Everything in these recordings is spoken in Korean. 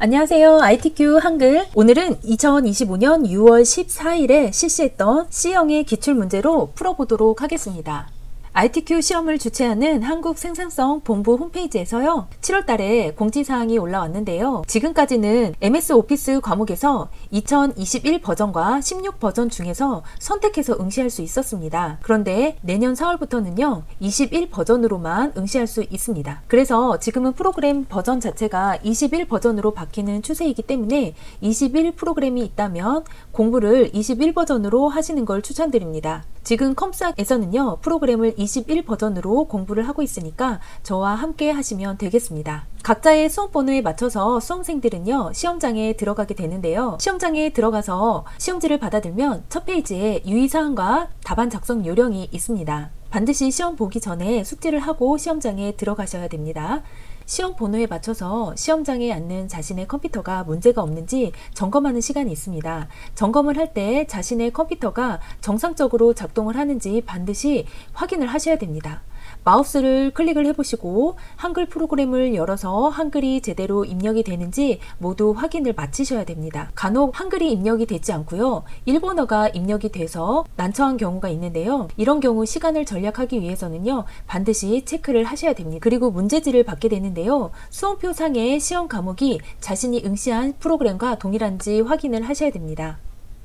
안녕하세요. ITQ 한글. 오늘은 2025년 6월 14일에 실시했던 C형의 기출문제로 풀어보도록 하겠습니다. ITQ 시험을 주최하는 한국생산성본부 홈페이지에서요 7월 달에 공지사항이 올라왔는데요. 지금까지는 MS 오피스 과목에서 2021 버전과 16 버전 중에서 선택해서 응시할 수 있었습니다. 그런데 내년 4월부터는요 21 버전으로만 응시할 수 있습니다. 그래서 지금은 프로그램 버전 자체가 21 버전으로 바뀌는 추세이기 때문에 21 프로그램이 있다면 공부를 21 버전으로 하시는 걸 추천드립니다. 지금 컴스학에서는요 프로그램을 21 버전으로 공부를 하고 있으니까 저와 함께 하시면 되겠습니다. 각자의 수험번호에 맞춰서 수험생들은요 시험장에 들어가게 되는데요. 시험장에 들어가서 시험지를 받아들면 첫 페이지에 유의사항과 답안 작성 요령이 있습니다. 반드시 시험 보기 전에 숙지를 하고 시험장에 들어가셔야 됩니다. 시험 번호에 맞춰서 시험장에 앉는 자신의 컴퓨터가 문제가 없는지 점검하는 시간이 있습니다. 점검을 할 때 자신의 컴퓨터가 정상적으로 작동을 하는지 반드시 확인을 하셔야 됩니다. 마우스를 클릭을 해보시고 한글 프로그램을 열어서 한글이 제대로 입력이 되는지 모두 확인을 마치셔야 됩니다. 간혹 한글이 입력이 되지 않고요. 일본어가 입력이 돼서 난처한 경우가 있는데요. 이런 경우 시간을 절약하기 위해서는요. 반드시 체크를 하셔야 됩니다. 그리고 문제지를 받게 되는데요. 수험표 상의 시험 과목이 자신이 응시한 프로그램과 동일한지 확인을 하셔야 됩니다.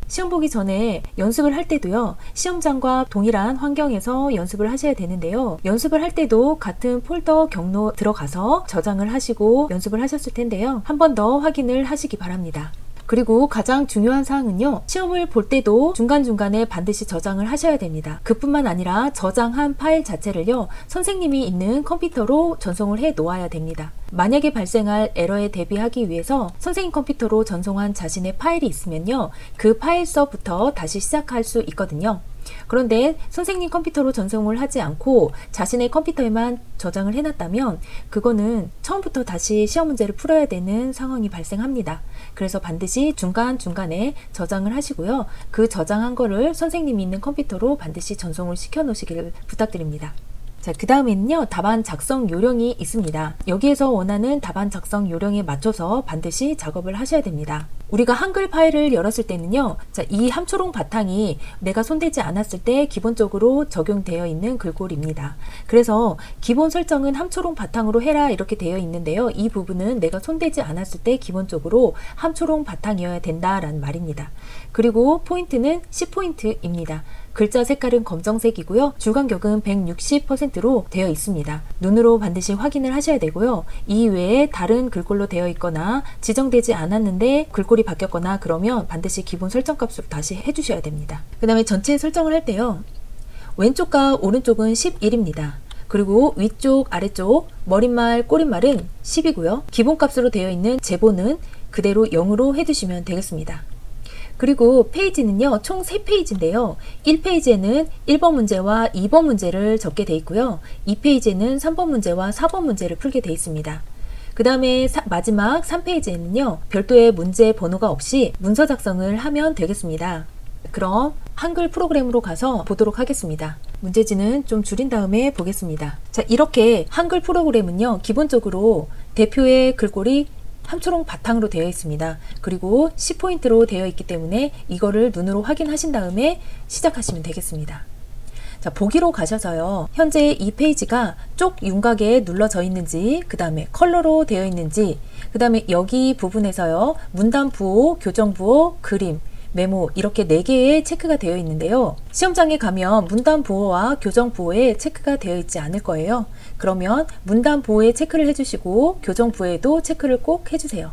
시험 보기 전에 연습을 할 때도요 시험장과 동일한 환경에서 연습을 하셔야 되는데요. 연습을 할 때도 같은 폴더 경로 들어가서 저장을 하시고 연습을 하셨을 텐데요. 한 번 더 확인을 하시기 바랍니다. 그리고 가장 중요한 사항은요 시험을 볼 때도 중간중간에 반드시 저장을 하셔야 됩니다. 그뿐만 아니라 저장한 파일 자체를요 선생님이 있는 컴퓨터로 전송을 해 놓아야 됩니다. 만약에 발생할 에러에 대비하기 위해서 선생님 컴퓨터로 전송한 자신의 파일이 있으면요 그 파일서부터 다시 시작할 수 있거든요. 그런데 선생님 컴퓨터로 전송을 하지 않고 자신의 컴퓨터에만 저장을 해놨다면 그거는 처음부터 다시 시험 문제를 풀어야 되는 상황이 발생합니다. 그래서 반드시 중간중간에 저장을 하시고요. 그 저장한 거를 선생님이 있는 컴퓨터로 반드시 전송을 시켜 놓으시길 부탁드립니다. 자, 그 다음에는요 답안 작성 요령이 있습니다. 여기에서 원하는 답안 작성 요령에 맞춰서 반드시 작업을 하셔야 됩니다. 우리가 한글 파일을 열었을 때는요 자, 이 함초롱 바탕이 내가 손대지 않았을 때 기본적으로 적용되어 있는 글꼴입니다. 그래서 기본 설정은 함초롱 바탕으로 해라 이렇게 되어 있는데요. 이 부분은 내가 손대지 않았을 때 기본적으로 함초롱 바탕이어야 된다라는 말입니다. 그리고 포인트는 10포인트입니다. 글자 색깔은 검정색이고요. 줄간격은 160%로 되어 있습니다. 눈으로 반드시 확인을 하셔야 되고요. 이 외에 다른 글꼴로 되어 있거나 지정되지 않았는데 글꼴이 바뀌었거나 그러면 반드시 기본 설정값으로 다시 해주셔야 됩니다. 그 다음에 전체 설정을 할 때요. 왼쪽과 오른쪽은 11입니다. 그리고 위쪽, 아래쪽, 머릿말, 꼬릿말은 10이고요. 기본값으로 되어 있는 제보는 그대로 0으로 해두시면 되겠습니다. 그리고 페이지는요 총 3페이지인데요 1페이지에는 1번 문제와 2번 문제를 적게 돼 있고요 2페이지에는 3번 문제와 4번 문제를 풀게 돼 있습니다. 그 다음에 마지막 3페이지에는요 별도의 문제 번호가 없이 문서 작성을 하면 되겠습니다. 그럼 한글 프로그램으로 가서 보도록 하겠습니다. 문제지는 좀 줄인 다음에 보겠습니다. 자, 이렇게 한글 프로그램은요 기본적으로 대표의 글꼴이 함초롱 바탕으로 되어 있습니다. 그리고 10포인트로 되어 있기 때문에 이거를 눈으로 확인하신 다음에 시작하시면 되겠습니다. 자, 보기로 가셔서요. 현재 이 페이지가 쪽 윤곽에 눌러져 있는지, 그 다음에 컬러로 되어 있는지, 그 다음에 여기 부분에서요. 문단 부호, 교정 부호, 그림, 메모 이렇게 4개의 체크가 되어 있는데요. 시험장에 가면 문단 부호와 교정 부호에 체크가 되어 있지 않을 거예요. 그러면 문단 부호에 체크를 해주시고 교정 부호에도 체크를 꼭 해주세요.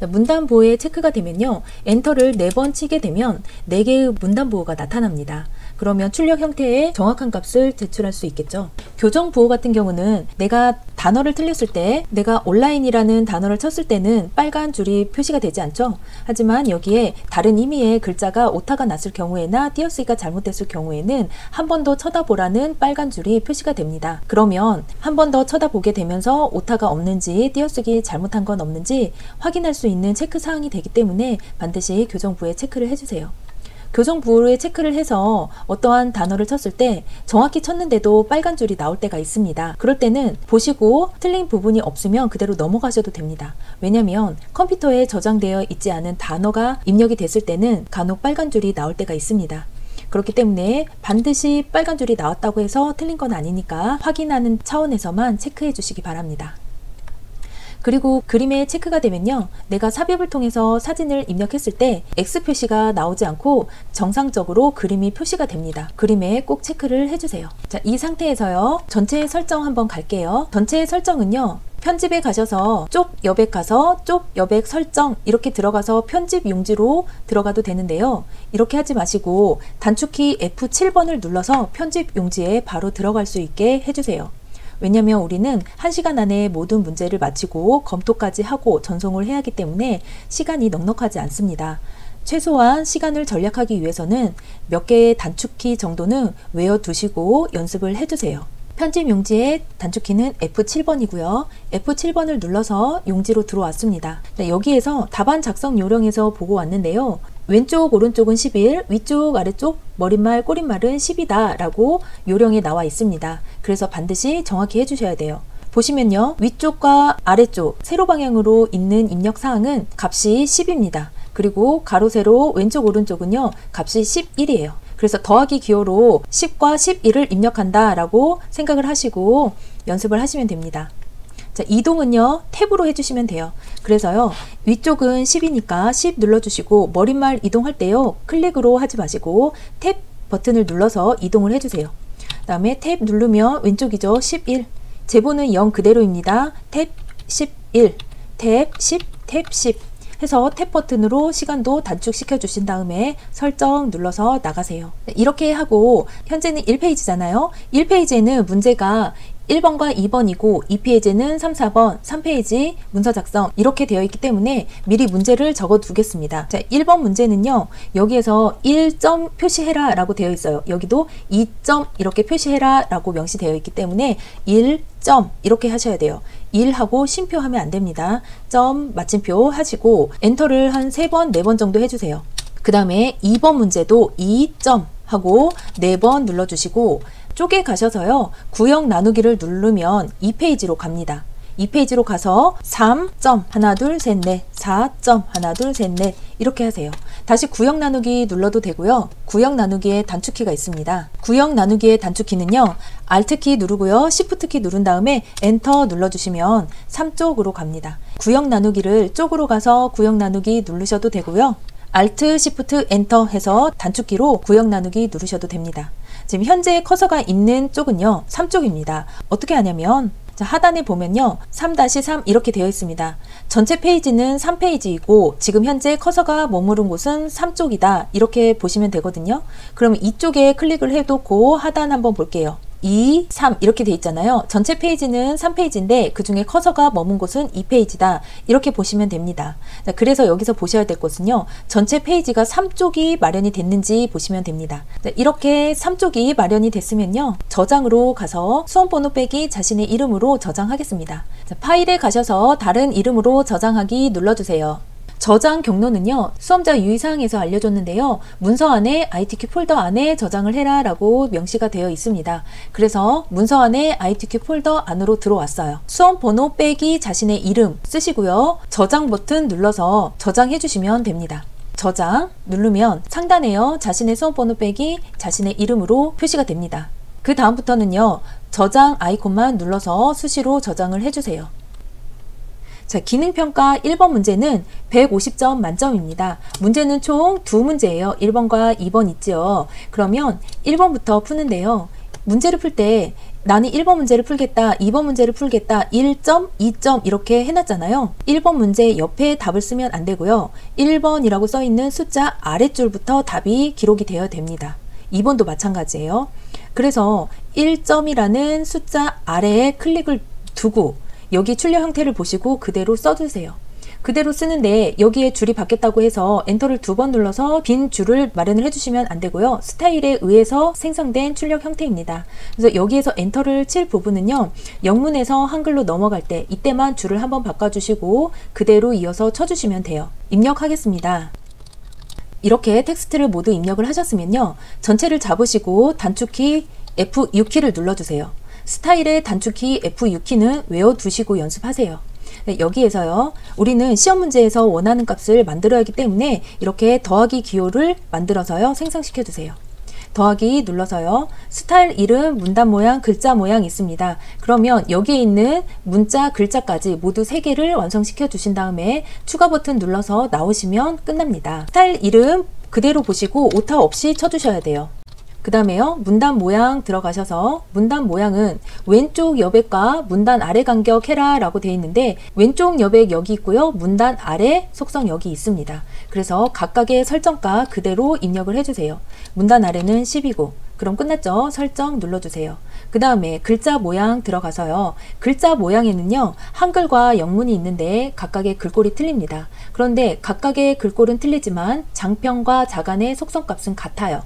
문단 부호에 체크가 되면요. 엔터를 4번 치게 되면 4개의 문단 부호가 나타납니다. 그러면 출력 형태의 정확한 값을 제출할 수 있겠죠. 교정 부호 같은 경우는 내가 단어를 틀렸을 때 내가 온라인이라는 단어를 쳤을 때는 빨간 줄이 표시가 되지 않죠. 하지만 여기에 다른 의미의 글자가 오타가 났을 경우에나 띄어쓰기가 잘못됐을 경우에는 한 번 더 쳐다보라는 빨간 줄이 표시가 됩니다. 그러면 한 번 더 쳐다보게 되면서 오타가 없는지 띄어쓰기 잘못한 건 없는지 확인할 수 있는 체크 사항이 되기 때문에 반드시 교정 부호에 체크를 해주세요. 교정부호를 체크를 해서 어떠한 단어를 쳤을 때 정확히 쳤는데도 빨간 줄이 나올 때가 있습니다. 그럴 때는 보시고 틀린 부분이 없으면 그대로 넘어가셔도 됩니다. 왜냐하면 컴퓨터에 저장되어 있지 않은 단어가 입력이 됐을 때는 간혹 빨간 줄이 나올 때가 있습니다. 그렇기 때문에 반드시 빨간 줄이 나왔다고 해서 틀린 건 아니니까 확인하는 차원에서만 체크해 주시기 바랍니다. 그리고 그림에 체크가 되면요, 내가 삽입을 통해서 사진을 입력했을 때 X 표시가 나오지 않고 정상적으로 그림이 표시가 됩니다. 그림에 꼭 체크를 해주세요. 자, 이 상태에서요, 전체 설정 한번 갈게요. 전체 설정은요, 편집에 가셔서 쪽 여백 가서 쪽 여백 설정 이렇게 들어가서 편집 용지로 들어가도 되는데요, 이렇게 하지 마시고 단축키 F7번을 눌러서 편집 용지에 바로 들어갈 수 있게 해주세요. 왜냐면 우리는 1시간 안에 모든 문제를 마치고 검토까지 하고 전송을 해야 하기 때문에 시간이 넉넉하지 않습니다. 최소한 시간을 절약하기 위해서는 몇 개의 단축키 정도는 외워두시고 연습을 해두세요. 편집 용지의 단축키는 F7번이고요. F7번을 눌러서 용지로 들어왔습니다. 여기에서 답안 작성 요령에서 보고 왔는데요. 왼쪽 오른쪽은 11, 위쪽 아래쪽 머릿말 꼬릿말은 10이다 라고 요령에 나와 있습니다. 그래서 반드시 정확히 해주셔야 돼요. 보시면요, 위쪽과 아래쪽 세로 방향으로 있는 입력 사항은 값이 10입니다. 그리고 가로 세로 왼쪽 오른쪽은요, 값이 11이에요. 그래서 더하기 기호로 10과 11을 입력한다 라고 생각을 하시고 연습을 하시면 됩니다. 자, 이동은요, 탭으로 해주시면 돼요. 그래서요, 위쪽은 10이니까 10 눌러주시고 머릿말 이동할 때요, 클릭으로 하지 마시고 탭 버튼을 눌러서 이동을 해주세요. 그 다음에 탭 누르면 왼쪽이죠. 11. 제보는 0 그대로입니다. 탭 11, 탭 10, 탭 10 해서 탭 버튼으로 시간도 단축시켜 주신 다음에 설정 눌러서 나가세요. 이렇게 하고 현재는 1페이지잖아요. 1페이지에는 문제가 1번과 2번이고 2페이지는 3, 4번, 3페이지 문서 작성 이렇게 되어 있기 때문에 미리 문제를 적어 두겠습니다. 자, 1번 문제는요, 여기에서 1점 표시해라 라고 되어 있어요. 여기도 2점 이렇게 표시해라 라고 명시되어 있기 때문에 1점 이렇게 하셔야 돼요. 1하고 쉼표하면 안 됩니다. 점 마침표 하시고 엔터를 한 3번, 4번 정도 해주세요. 그 다음에 2번 문제도 2점 하고 4번 눌러주시고 쪽에 가셔서요, 구역 나누기를 누르면 2페이지로 갑니다. 2페이지로 가서 3점 하나 둘 셋 넷 4점 하나 둘 셋 넷 이렇게 하세요. 다시 구역 나누기 눌러도 되고요. 구역 나누기에 단축키가 있습니다. 구역 나누기의 단축키는요, Alt키 누르고요, Shift키 누른 다음에 엔터 눌러주시면 3쪽으로 갑니다. 구역 나누기를 쪽으로 가서 구역 나누기 누르셔도 되고요. Alt, Shift, 엔터 해서 단축키로 구역 나누기 누르셔도 됩니다. 지금 현재 커서가 있는 쪽은요, 3쪽입니다. 어떻게 하냐면 자, 하단에 보면요, 3-3 이렇게 되어 있습니다. 전체 페이지는 3페이지이고 지금 현재 커서가 머무른 곳은 3쪽이다 이렇게 보시면 되거든요. 그러면 이쪽에 클릭을 해놓고 하단 한번 볼게요. 2, 3 이렇게 돼 있잖아요. 전체 페이지는 3페이지인데 그 중에 커서가 머문 곳은 2페이지다 이렇게 보시면 됩니다. 자, 그래서 여기서 보셔야 될 것은요, 전체 페이지가 3쪽이 마련이 됐는지 보시면 됩니다. 자, 이렇게 3쪽이 마련이 됐으면요, 저장으로 가서 수험번호 빼기 자신의 이름으로 저장하겠습니다. 자, 파일에 가셔서 다른 이름으로 저장하기 눌러주세요. 저장 경로는요, 수험자 유의사항에서 알려줬는데요, 문서 안에 ITQ 폴더 안에 저장을 해라 라고 명시가 되어 있습니다. 그래서 문서 안에 ITQ 폴더 안으로 들어왔어요. 수험 번호 빼기 자신의 이름 쓰시고요, 저장 버튼 눌러서 저장해 주시면 됩니다. 저장 누르면 상단에요, 자신의 수험 번호 빼기 자신의 이름으로 표시가 됩니다. 그 다음부터는요, 저장 아이콘만 눌러서 수시로 저장을 해주세요. 자, 기능평가 1번 문제는 150점 만점입니다. 문제는 총 2문제예요. 1번과 2번 있죠. 그러면 1번부터 푸는데요. 문제를 풀 때 나는 1번 문제를 풀겠다, 2번 문제를 풀겠다, 1점, 2점 이렇게 해놨잖아요. 1번 문제 옆에 답을 쓰면 안 되고요. 1번이라고 써있는 숫자 아랫줄부터 답이 기록이 되어야 됩니다. 2번도 마찬가지예요. 그래서 1점이라는 숫자 아래에 클릭을 두고 여기 출력 형태를 보시고 그대로 써주세요. 그대로 쓰는데 여기에 줄이 바뀌었다고 해서 엔터를 2번 눌러서 빈 줄을 마련을 해주시면 안 되고요. 스타일에 의해서 생성된 출력 형태입니다. 그래서 여기에서 엔터를 칠 부분은요, 영문에서 한글로 넘어갈 때 이때만 줄을 한번 바꿔주시고 그대로 이어서 쳐주시면 돼요. 입력하겠습니다. 이렇게 텍스트를 모두 입력을 하셨으면요. 전체를 잡으시고 단축키 F6키를 눌러주세요. 스타일의 단축키 F6키는 외워두시고 연습하세요. 네, 여기에서요. 우리는 시험 문제에서 원하는 값을 만들어야 하기 때문에 이렇게 더하기 기호를 만들어서요. 생성시켜 주세요. 더하기 눌러서요. 스타일 이름, 문단 모양, 글자 모양 있습니다. 그러면 여기에 있는 문자, 글자까지 모두 3개를 완성시켜 주신 다음에 추가 버튼 눌러서 나오시면 끝납니다. 스타일 이름 그대로 보시고 오타 없이 쳐주셔야 돼요. 그 다음에요. 문단 모양 들어가셔서 문단 모양은 왼쪽 여백과 문단 아래 간격 해라 라고 되어 있는데 왼쪽 여백 여기 있고요. 문단 아래 속성 여기 있습니다. 그래서 각각의 설정가 그대로 입력을 해주세요. 문단 아래는 10이고 그럼 끝났죠? 설정 눌러주세요. 그 다음에 글자 모양 들어가서요. 글자 모양에는요. 한글과 영문이 있는데 각각의 글꼴이 틀립니다. 그런데 각각의 글꼴은 틀리지만 장편과 자간의 속성값은 같아요.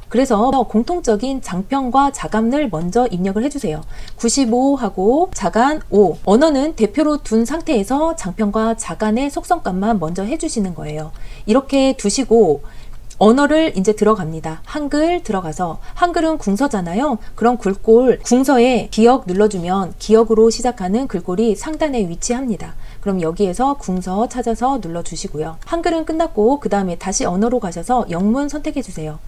그래서 공통적인 장편과 자간을 먼저 입력을 해주세요. 95하고 자간 5. 언어는 대표로 둔 상태에서 장편과 자간의 속성값만 먼저 해주시는 거예요. 이렇게 두시고 언어를 이제 들어갑니다. 한글 들어가서 한글은 궁서잖아요. 그럼 글꼴 궁서에 기역 눌러주면 기역으로 시작하는 글꼴이 상단에 위치합니다. 그럼 여기에서 궁서 찾아서 눌러주시고요. 한글은 끝났고 그 다음에 다시 언어로 가셔서 영문 선택해 주세요.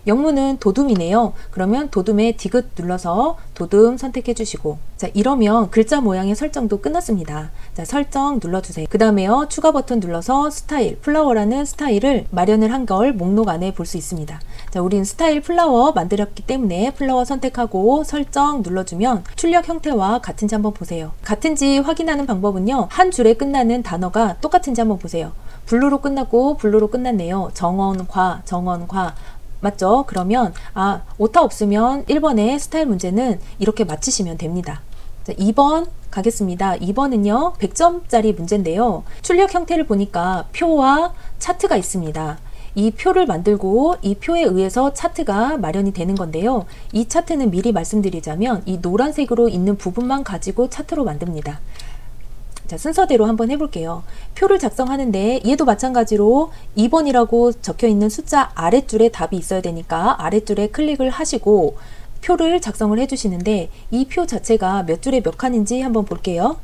영문은 도둠이네요. 그러면 도둠에 디귿 눌러서 도둠 선택해 주시고 자 이러면 글자 모양의 설정도 끝났습니다. 자 설정 눌러주세요. 그 다음에요 추가 버튼 눌러서 스타일 플라워라는 스타일을 마련을 한 걸 목록 안에 볼 수 있습니다. 자 우린 스타일 플라워 만들었기 때문에 플라워 선택하고 설정 눌러주면 출력 형태와 같은지 한번 보세요. 같은지 확인하는 방법은요 한 줄에 끝나는 단어가 똑같은지 한번 보세요. 블루로 끝났고 블루로 끝났네요. 정원과 정원과 맞죠? 그러면 오타 없으면 1번의 스타일 문제는 이렇게 맞히시면 됩니다. 자, 2번 가겠습니다. 2번은요 100점짜리 문제인데요. 출력 형태를 보니까 표와 차트가 있습니다. 이 표를 만들고 이 표에 의해서 차트가 마련이 되는 건데요. 이 차트는 미리 말씀드리자면 이 노란색으로 있는 부분만 가지고 차트로 만듭니다. 자, 순서대로 한번 해볼게요. 표를 작성하는데 얘도 마찬가지로 2번이라고 적혀있는 숫자 아랫줄에 답이 있어야 되니까 아랫줄에 클릭을 하시고 표를 작성을 해주시는데 이 표 자체가 몇 줄에 몇 칸인지 한번 볼게요.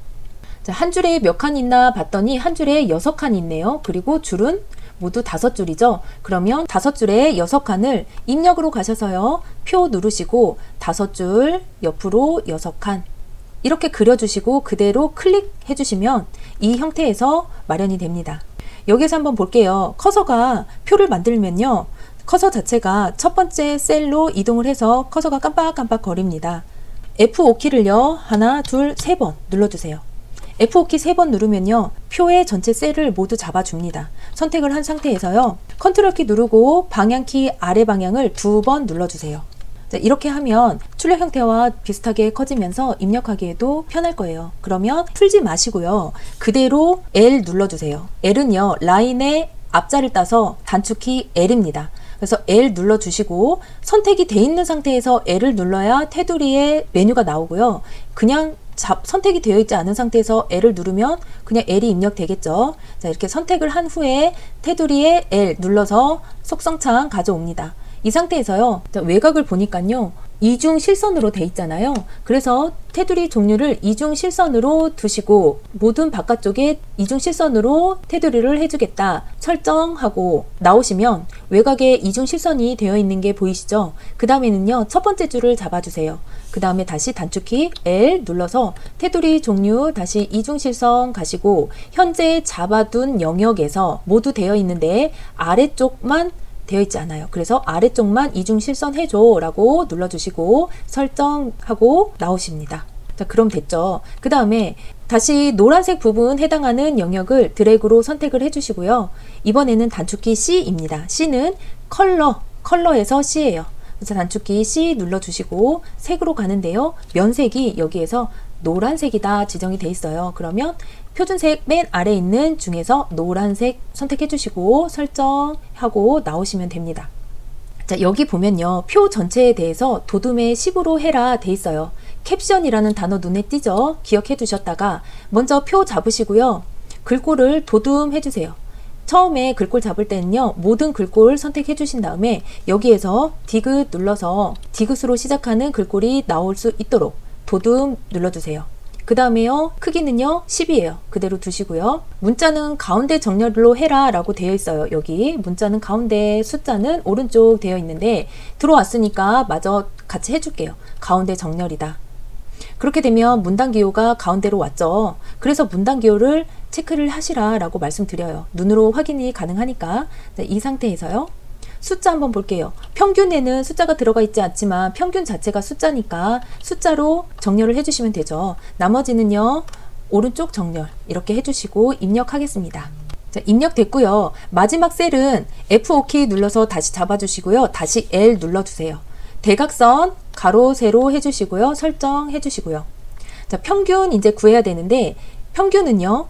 자, 한 줄에 몇 칸 있나 봤더니 한 줄에 6칸 있네요. 그리고 줄은 모두 5줄이죠. 그러면 5줄에 6칸을 입력으로 가셔서요. 표 누르시고 5줄 옆으로 6칸 이렇게 그려주시고 그대로 클릭해 주시면 이 형태에서 마련이 됩니다. 여기서 한번 볼게요. 커서가 표를 만들면요. 커서 자체가 첫 번째 셀로 이동을 해서 커서가 깜빡깜빡 거립니다. F5키를요. 하나, 둘, 세 번 눌러주세요. F5키 3번 누르면요. 표의 전체 셀을 모두 잡아줍니다. 선택을 한 상태에서요. 컨트롤키 누르고 방향키 아래 방향을 2번 눌러주세요. 자, 이렇게 하면 출력 형태와 비슷하게 커지면서 입력하기에도 편할 거예요. 그러면 풀지 마시고요. 그대로 L 눌러주세요. L은요. 라인의 앞자를 따서 단축키 L입니다. 그래서 L 눌러주시고 선택이 돼 있는 상태에서 L을 눌러야 테두리에 메뉴가 나오고요. 그냥 선택이 되어 있지 않은 상태에서 L을 누르면 그냥 L이 입력되겠죠. 자, 이렇게 선택을 한 후에 테두리에 L 눌러서 속성창 가져옵니다. 이 상태에서요. 외곽을 보니까요. 이중 실선으로 돼 있잖아요. 그래서 테두리 종류를 이중 실선으로 두시고 모든 바깥쪽에 이중 실선으로 테두리를 해주겠다 설정하고 나오시면 외곽에 이중 실선이 되어 있는 게 보이시죠? 그 다음에는요. 첫 번째 줄을 잡아주세요. 그 다음에 다시 단축키 L 눌러서 테두리 종류 다시 이중 실선 가시고 현재 잡아둔 영역에서 모두 되어 있는데 아래쪽만 되어 있지 않아요. 그래서 아래쪽만 이중 실선 해줘 라고 눌러주시고 설정하고 나오십니다. 자, 그럼 됐죠. 그 다음에 다시 노란색 부분 해당하는 영역을 드래그로 선택을 해주시고요. 이번에는 단축키 C입니다. C는 컬러에서 C예요. 그래서 단축키 C 눌러주시고 색으로 가는데요. 면색이 여기에서 노란색이다 지정이 돼 있어요. 그러면 표준색 맨 아래 있는 중에서 노란색 선택해 주시고 설정하고 나오시면 됩니다. 자, 여기 보면요. 표 전체에 대해서 도둠의 10으로 해라 돼 있어요. 캡션이라는 단어 눈에 띄죠? 기억해 두셨다가 먼저 표 잡으시고요. 글꼴을 도둠 해주세요. 처음에 글꼴 잡을 때는요, 모든 글꼴 선택해 주신 다음에 여기에서 디귿 눌러서 디귿으로 시작하는 글꼴이 나올 수 있도록 도둠 눌러주세요. 그 다음에요, 크기는요 10이에요. 그대로 두시고요. 문자는 가운데 정렬로 해라 라고 되어 있어요. 여기 문자는 가운데, 숫자는 오른쪽 되어 있는데 들어왔으니까 마저 같이 해줄게요. 가운데 정렬이다. 그렇게 되면 문단 기호가 가운데로 왔죠. 그래서 문단 기호를 체크를 하시라 라고 말씀드려요. 눈으로 확인이 가능하니까. 이 상태에서요, 숫자 한번 볼게요. 평균에는 숫자가 들어가 있지 않지만 평균 자체가 숫자니까 숫자로 정렬을 해주시면 되죠. 나머지는요, 오른쪽 정렬 이렇게 해주시고 입력하겠습니다. 자, 입력됐고요. 마지막 셀은 F5키 눌러서 다시 잡아주시고요. 다시 L 눌러주세요. 대각선 가로 세로 해주시고요. 설정해 주시고요. 자, 평균 이제 구해야 되는데 평균은요,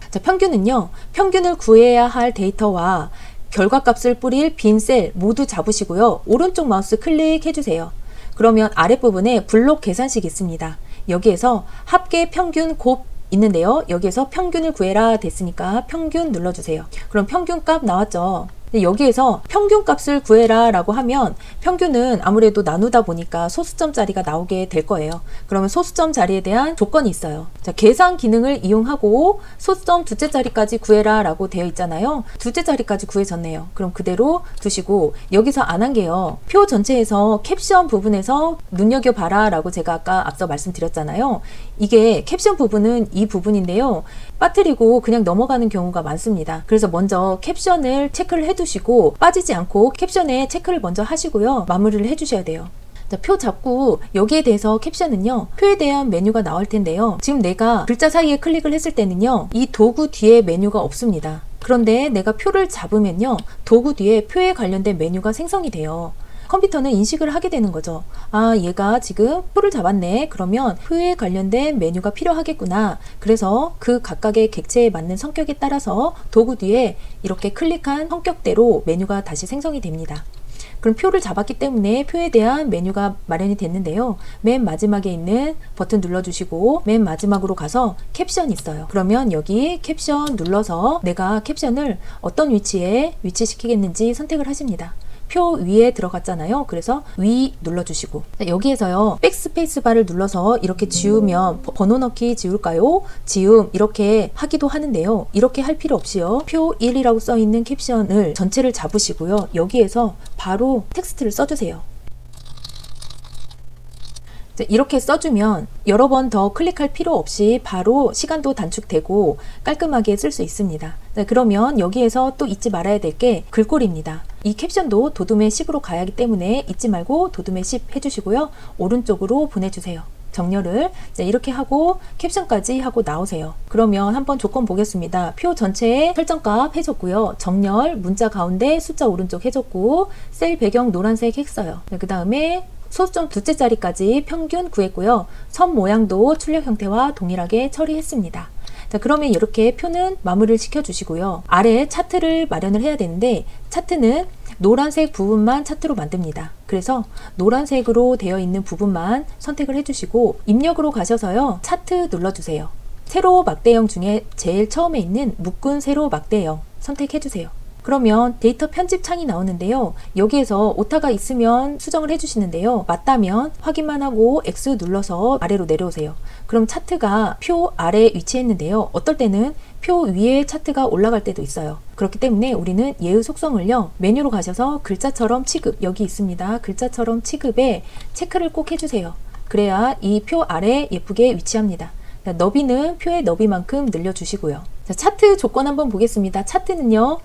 평균을 구해야 할 데이터와 결과값을 뿌릴 빈 셀 모두 잡으시고요. 오른쪽 마우스 클릭해 주세요. 그러면 아랫부분에 블록 계산식 있습니다. 여기에서 합계 평균 곱 있는데요. 여기에서 평균을 구해라 됐으니까 평균 눌러주세요. 그럼 평균값 나왔죠. 여기에서 평균값을 구해라 라고 하면 평균은 아무래도 나누다 보니까 소수점 자리가 나오게 될 거예요. 그러면 소수점 자리에 대한 조건이 있어요. 자, 계산 기능을 이용하고 소수점 두째 자리까지 구해라 라고 되어 있잖아요. 두째 자리까지 구해졌네요. 그럼 그대로 두시고 여기서 안 한 게요, 표 전체에서 캡션 부분에서 눈여겨봐라 라고 제가 아까 앞서 말씀드렸잖아요. 이게 캡션 부분은 이 부분인데요, 빠뜨리고 그냥 넘어가는 경우가 많습니다. 그래서 먼저 캡션을 체크를 해두시고 빠지지 않고 캡션에 체크를 먼저 하시고요, 마무리를 해주셔야 돼요. 자, 표 잡고 여기에 대해서 캡션은요, 표에 대한 메뉴가 나올 텐데요, 지금 내가 글자 사이에 클릭을 했을 때는요, 이 도구 뒤에 메뉴가 없습니다. 그런데 내가 표를 잡으면요, 도구 뒤에 표에 관련된 메뉴가 생성이 돼요. 컴퓨터는 인식을 하게 되는 거죠. 아, 얘가 지금 표를 잡았네. 그러면 표에 관련된 메뉴가 필요하겠구나. 그래서 그 각각의 객체에 맞는 성격에 따라서 도구 뒤에 이렇게 클릭한 성격대로 메뉴가 다시 생성이 됩니다. 그럼 표를 잡았기 때문에 표에 대한 메뉴가 마련이 됐는데요, 맨 마지막에 있는 버튼 눌러주시고 맨 마지막으로 가서 캡션이 있어요. 그러면 여기 캡션 눌러서 내가 캡션을 어떤 위치에 위치시키겠는지 선택을 하십니다. 표 위에 들어갔잖아요. 그래서 위 눌러주시고, 여기에서요, 백스페이스 바를 눌러서 이렇게 지우면 번호 넣기 지울까요? 지움 이렇게 하기도 하는데요, 이렇게 할 필요 없이요, 표 1이라고 써 있는 캡션을 전체를 잡으시고요, 여기에서 바로 텍스트를 써주세요. 이렇게 써주면 여러 번 더 클릭할 필요 없이 바로 시간도 단축되고 깔끔하게 쓸 수 있습니다. 그러면 여기에서 또 잊지 말아야 될 게 글꼴입니다. 이 캡션도 도둠의 10으로 가야 하기 때문에 잊지 말고 도둠의 10 해주시고요. 오른쪽으로 보내주세요. 정렬을 이렇게 하고 캡션까지 하고 나오세요. 그러면 한번 조건 보겠습니다. 표 전체에 설정값 해줬고요. 정렬, 문자 가운데 숫자 오른쪽 해줬고, 셀 배경 노란색 했어요. 그 다음에 소수점 두째 자리까지 평균 구했고요. 선 모양도 출력 형태와 동일하게 처리했습니다. 자, 그러면 이렇게 표는 마무리를 시켜주시고요. 아래 차트를 마련을 해야 되는데 차트는 노란색 부분만 차트로 만듭니다. 그래서 노란색으로 되어 있는 부분만 선택을 해주시고 입력으로 가셔서요, 차트 눌러주세요. 세로 막대형 중에 제일 처음에 있는 묶은 세로 막대형 선택해주세요. 그러면 데이터 편집 창이 나오는데요, 여기에서 오타가 있으면 수정을 해주시는데요, 맞다면 확인만 하고 X 눌러서 아래로 내려오세요. 그럼 차트가 표 아래에 위치했는데요, 어떨 때는 표 위에 차트가 올라갈 때도 있어요. 그렇기 때문에 우리는 얘의 속성을요, 메뉴로 가셔서 글자처럼 취급, 여기 있습니다. 글자처럼 취급에 체크를 꼭 해주세요. 그래야 이 표 아래에 예쁘게 위치합니다. 너비는 표의 너비만큼 늘려주시고요. 자, 차트 조건 한번 보겠습니다. 차트는요,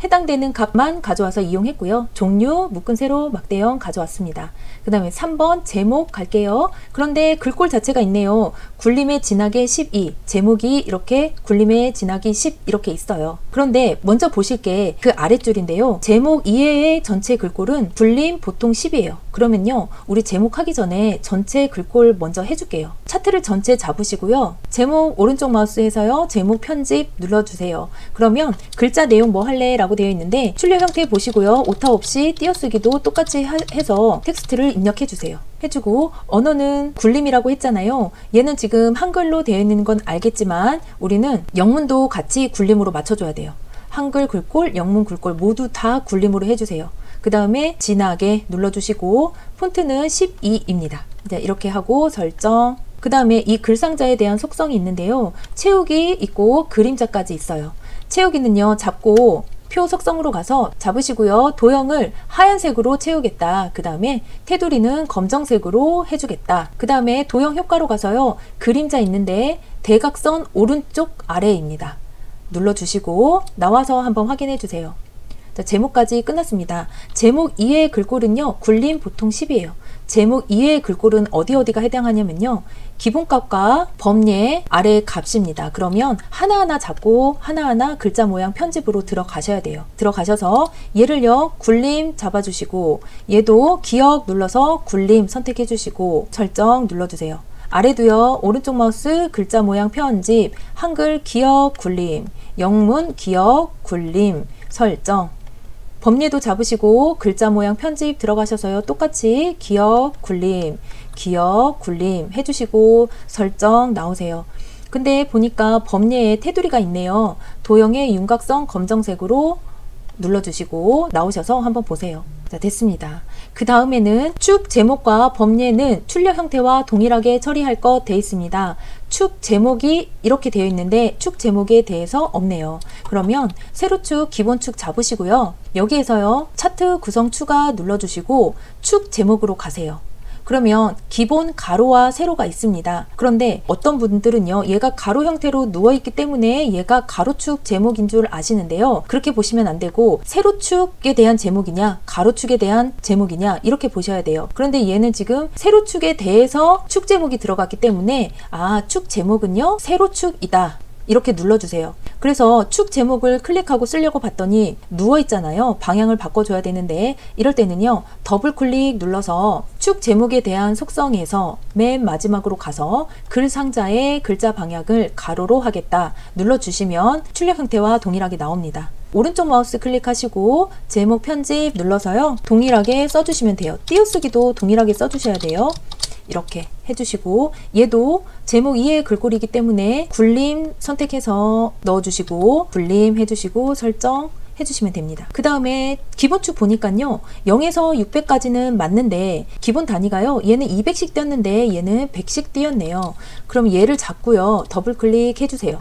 해당되는 값만 가져와서 이용했고요. 종류, 묶은 세로, 막대형 가져왔습니다. 그 다음에 3번 제목 갈게요. 그런데 글꼴 자체가 있네요. 굴림의 진하게 12, 제목이 이렇게 굴림의 진하기 10 이렇게 있어요. 그런데 먼저 보실 게 그 아랫줄인데요, 제목 이외의 전체 글꼴은 굴림 보통 10이에요. 그러면요, 우리 제목 하기 전에 전체 글꼴 먼저 해줄게요. 차트를 전체 잡으시고요, 제목 오른쪽 마우스에서요, 제목 편집 눌러주세요. 그러면 글자 내용 뭐 할래? 라고 되어 있는데 출력 형태 보시고요, 오타 없이 띄어쓰기도 똑같이 해서 텍스트를 입력해 주세요. 해주고 언어는 굴림이라고 했잖아요. 얘는 지금 한글로 되어 있는 건 알겠지만 우리는 영문도 같이 굴림으로 맞춰줘야 돼요. 한글 글꼴, 영문 글꼴 모두 다 굴림으로 해주세요. 그 다음에 진하게 눌러주시고 폰트는 12입니다. 이렇게 하고 설정. 그 다음에 이 글상자에 대한 속성이 있는데요. 채우기 있고 그림자까지 있어요. 채우기는요, 잡고 표 속성으로 가서 잡으시고요. 도형을 하얀색으로 채우겠다. 그 다음에 테두리는 검정색으로 해주겠다. 그 다음에 도형 효과로 가서요. 그림자 있는데 대각선 오른쪽 아래입니다. 눌러주시고 나와서 한번 확인해 주세요. 자, 제목까지 끝났습니다. 제목 이외의 글꼴은요. 굴림 보통 10이에요. 제목 이외의 글꼴은 어디가 해당하냐면요. 기본값과 범례 아래 값입니다. 그러면 하나하나 잡고 하나하나 글자 모양 편집으로 들어가셔야 돼요. 들어가셔서 얘를요. 굴림 잡아주시고 얘도 기억 눌러서 굴림 선택해 주시고 설정 눌러주세요. 아래도요. 오른쪽 마우스 글자 모양 편집 한글 기억 굴림 영문 기억 굴림 설정 범례도 잡으시고 글자 모양 편집 들어가셔서요. 똑같이 기억 굴림 해주시고 설정 나오세요. 근데 보니까 범례에 테두리가 있네요. 도형의 윤곽선 검정색으로 눌러주시고 나오셔서 한번 보세요. 자, 됐습니다. 그 다음에는 축 제목과 범례는 출력 형태와 동일하게 처리할 것 되어 있습니다. 축 제목이 이렇게 되어 있는데 축 제목에 대해서 없네요. 그러면 세로축 기본축 잡으시고요. 여기에서요. 차트 구성 추가 눌러주시고 축 제목으로 가세요. 그러면 기본 가로와 세로가 있습니다. 그런데 어떤 분들은요. 얘가 가로 형태로 누워있기 때문에 얘가 가로축 제목인 줄 아시는데요. 그렇게 보시면 안 되고 세로축에 대한 제목이냐 가로축에 대한 제목이냐 이렇게 보셔야 돼요. 그런데 얘는 지금 세로축에 대해서 축 제목이 들어갔기 때문에 축 제목은요. 세로축이다. 이렇게 눌러주세요. 그래서 축 제목을 클릭하고 쓰려고 봤더니 누워 있잖아요. 방향을 바꿔줘야 되는데 이럴 때는요. 더블 클릭 눌러서 축 제목에 대한 속성에서 맨 마지막으로 가서 글 상자의 글자 방향을 가로로 하겠다 눌러주시면 출력 형태와 동일하게 나옵니다. 오른쪽 마우스 클릭하시고 제목 편집 눌러서요. 동일하게 써주시면 돼요. 띄어쓰기도 동일하게 써주셔야 돼요. 이렇게 해주시고 얘도 제목 이외의 글꼴이기 때문에 굴림 선택해서 넣어주시고 굴림 해주시고 설정 해주시면 됩니다. 그 다음에 기본축 보니까요 0에서 600까지는 맞는데 기본 단위가요 얘는 200씩 띄었는데 얘는 100씩 띄었네요. 그럼 얘를 잡고요 더블 클릭 해주세요.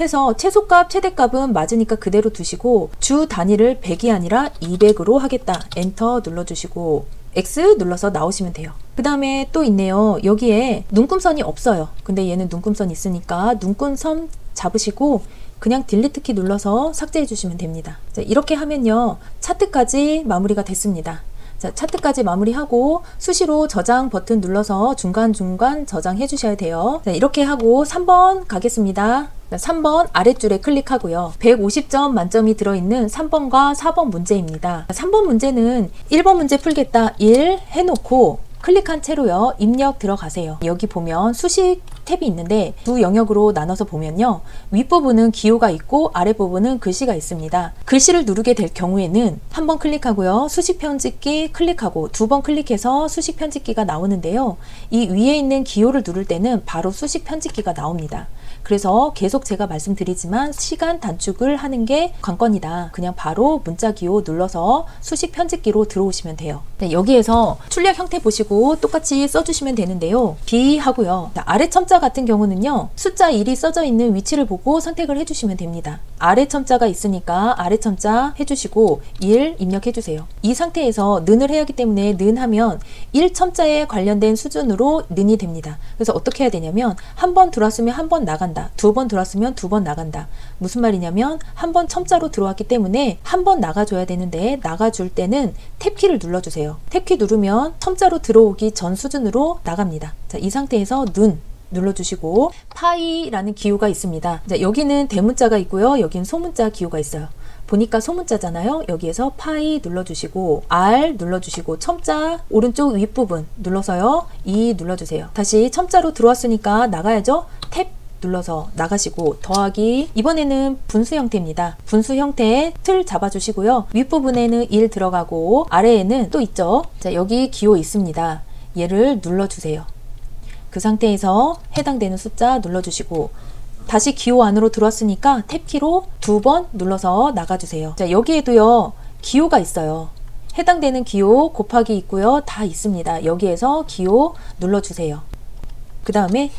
해서 최소값 최대값은 맞으니까 그대로 두시고 주 단위를 100이 아니라 200으로 하겠다 엔터 눌러주시고 X 눌러서 나오시면 돼요. 그 다음에 또 있네요. 여기에 눈금선이 없어요. 근데 얘는 눈금선 있으니까 눈금선 잡으시고 그냥 딜리트 키 눌러서 삭제해 주시면 됩니다. 자, 이렇게 하면요 차트까지 마무리가 됐습니다. 자, 차트까지 마무리하고 수시로 저장 버튼 눌러서 중간중간 저장해 주셔야 돼요. 자, 이렇게 하고 3번 가겠습니다. 3번 아랫줄에 클릭하고요. 150점 만점이 들어있는 3번과 4번 문제입니다. 3번 문제는 1번 문제 풀겠다 1 해놓고 클릭한 채로요. 입력 들어가세요. 여기 보면 수식 탭이 있는데 두 영역으로 나눠서 보면요. 윗부분은 기호가 있고 아랫부분은 글씨가 있습니다. 글씨를 누르게 될 경우에는 한 번 클릭하고요. 수식 편집기 클릭하고 두 번 클릭해서 수식 편집기가 나오는데요. 이 위에 있는 기호를 누를 때는 바로 수식 편집기가 나옵니다. 그래서 계속 제가 말씀드리지만 시간 단축을 하는 게 관건이다. 그냥 바로 문자 기호 눌러서 수식 편집기로 들어오시면 돼요. 네, 여기에서 출력 형태 보시고 똑같이 써주시면 되는데요. B 하고요. 아래 첨자 같은 경우는요. 숫자 1이 써져 있는 위치를 보고 선택을 해주시면 됩니다. 아래 첨자가 있으니까 아래 첨자 해주시고 1 입력해주세요. 이 상태에서 는을 해야 하기 때문에 는 하면 1 첨자에 관련된 수준으로 는이 됩니다. 그래서 어떻게 해야 되냐면 한 번 들어왔으면 한 번 나간다. 두 번 들어왔으면 두 번 나간다. 무슨 말이냐면 한 번 첨자로 들어왔기 때문에 한 번 나가줘야 되는데 나가줄 때는 탭키를 눌러주세요. 탭키 누르면 첨자로 들어오기 전 수준으로 나갑니다. 자, 이 상태에서 는 눌러주시고 파이라는 기호가 있습니다. 자, 여기는 대문자가 있고요. 여기는 소문자 기호가 있어요. 보니까 소문자잖아요. 여기에서 파이 눌러주시고 R 눌러주시고 첨자 오른쪽 윗부분 눌러서요. 2 눌러주세요. 다시 첨자로 들어왔으니까 나가야죠. 탭 눌러서 나가시고 더하기 이번에는 분수 형태입니다. 분수 형태 틀 잡아주시고요. 윗부분에는 1 들어가고 아래에는 또 있죠. 자, 여기 기호 있습니다. 얘를 눌러주세요. 그 상태에서 해당되는 숫자 눌러주시고 다시 기호 안으로 들어왔으니까 탭키로 2번 눌러서 나가주세요. 자, 여기에도요 기호가 있어요. 해당되는 기호 곱하기 있고요. 다 있습니다. 여기에서 기호 눌러주세요. 그 다음에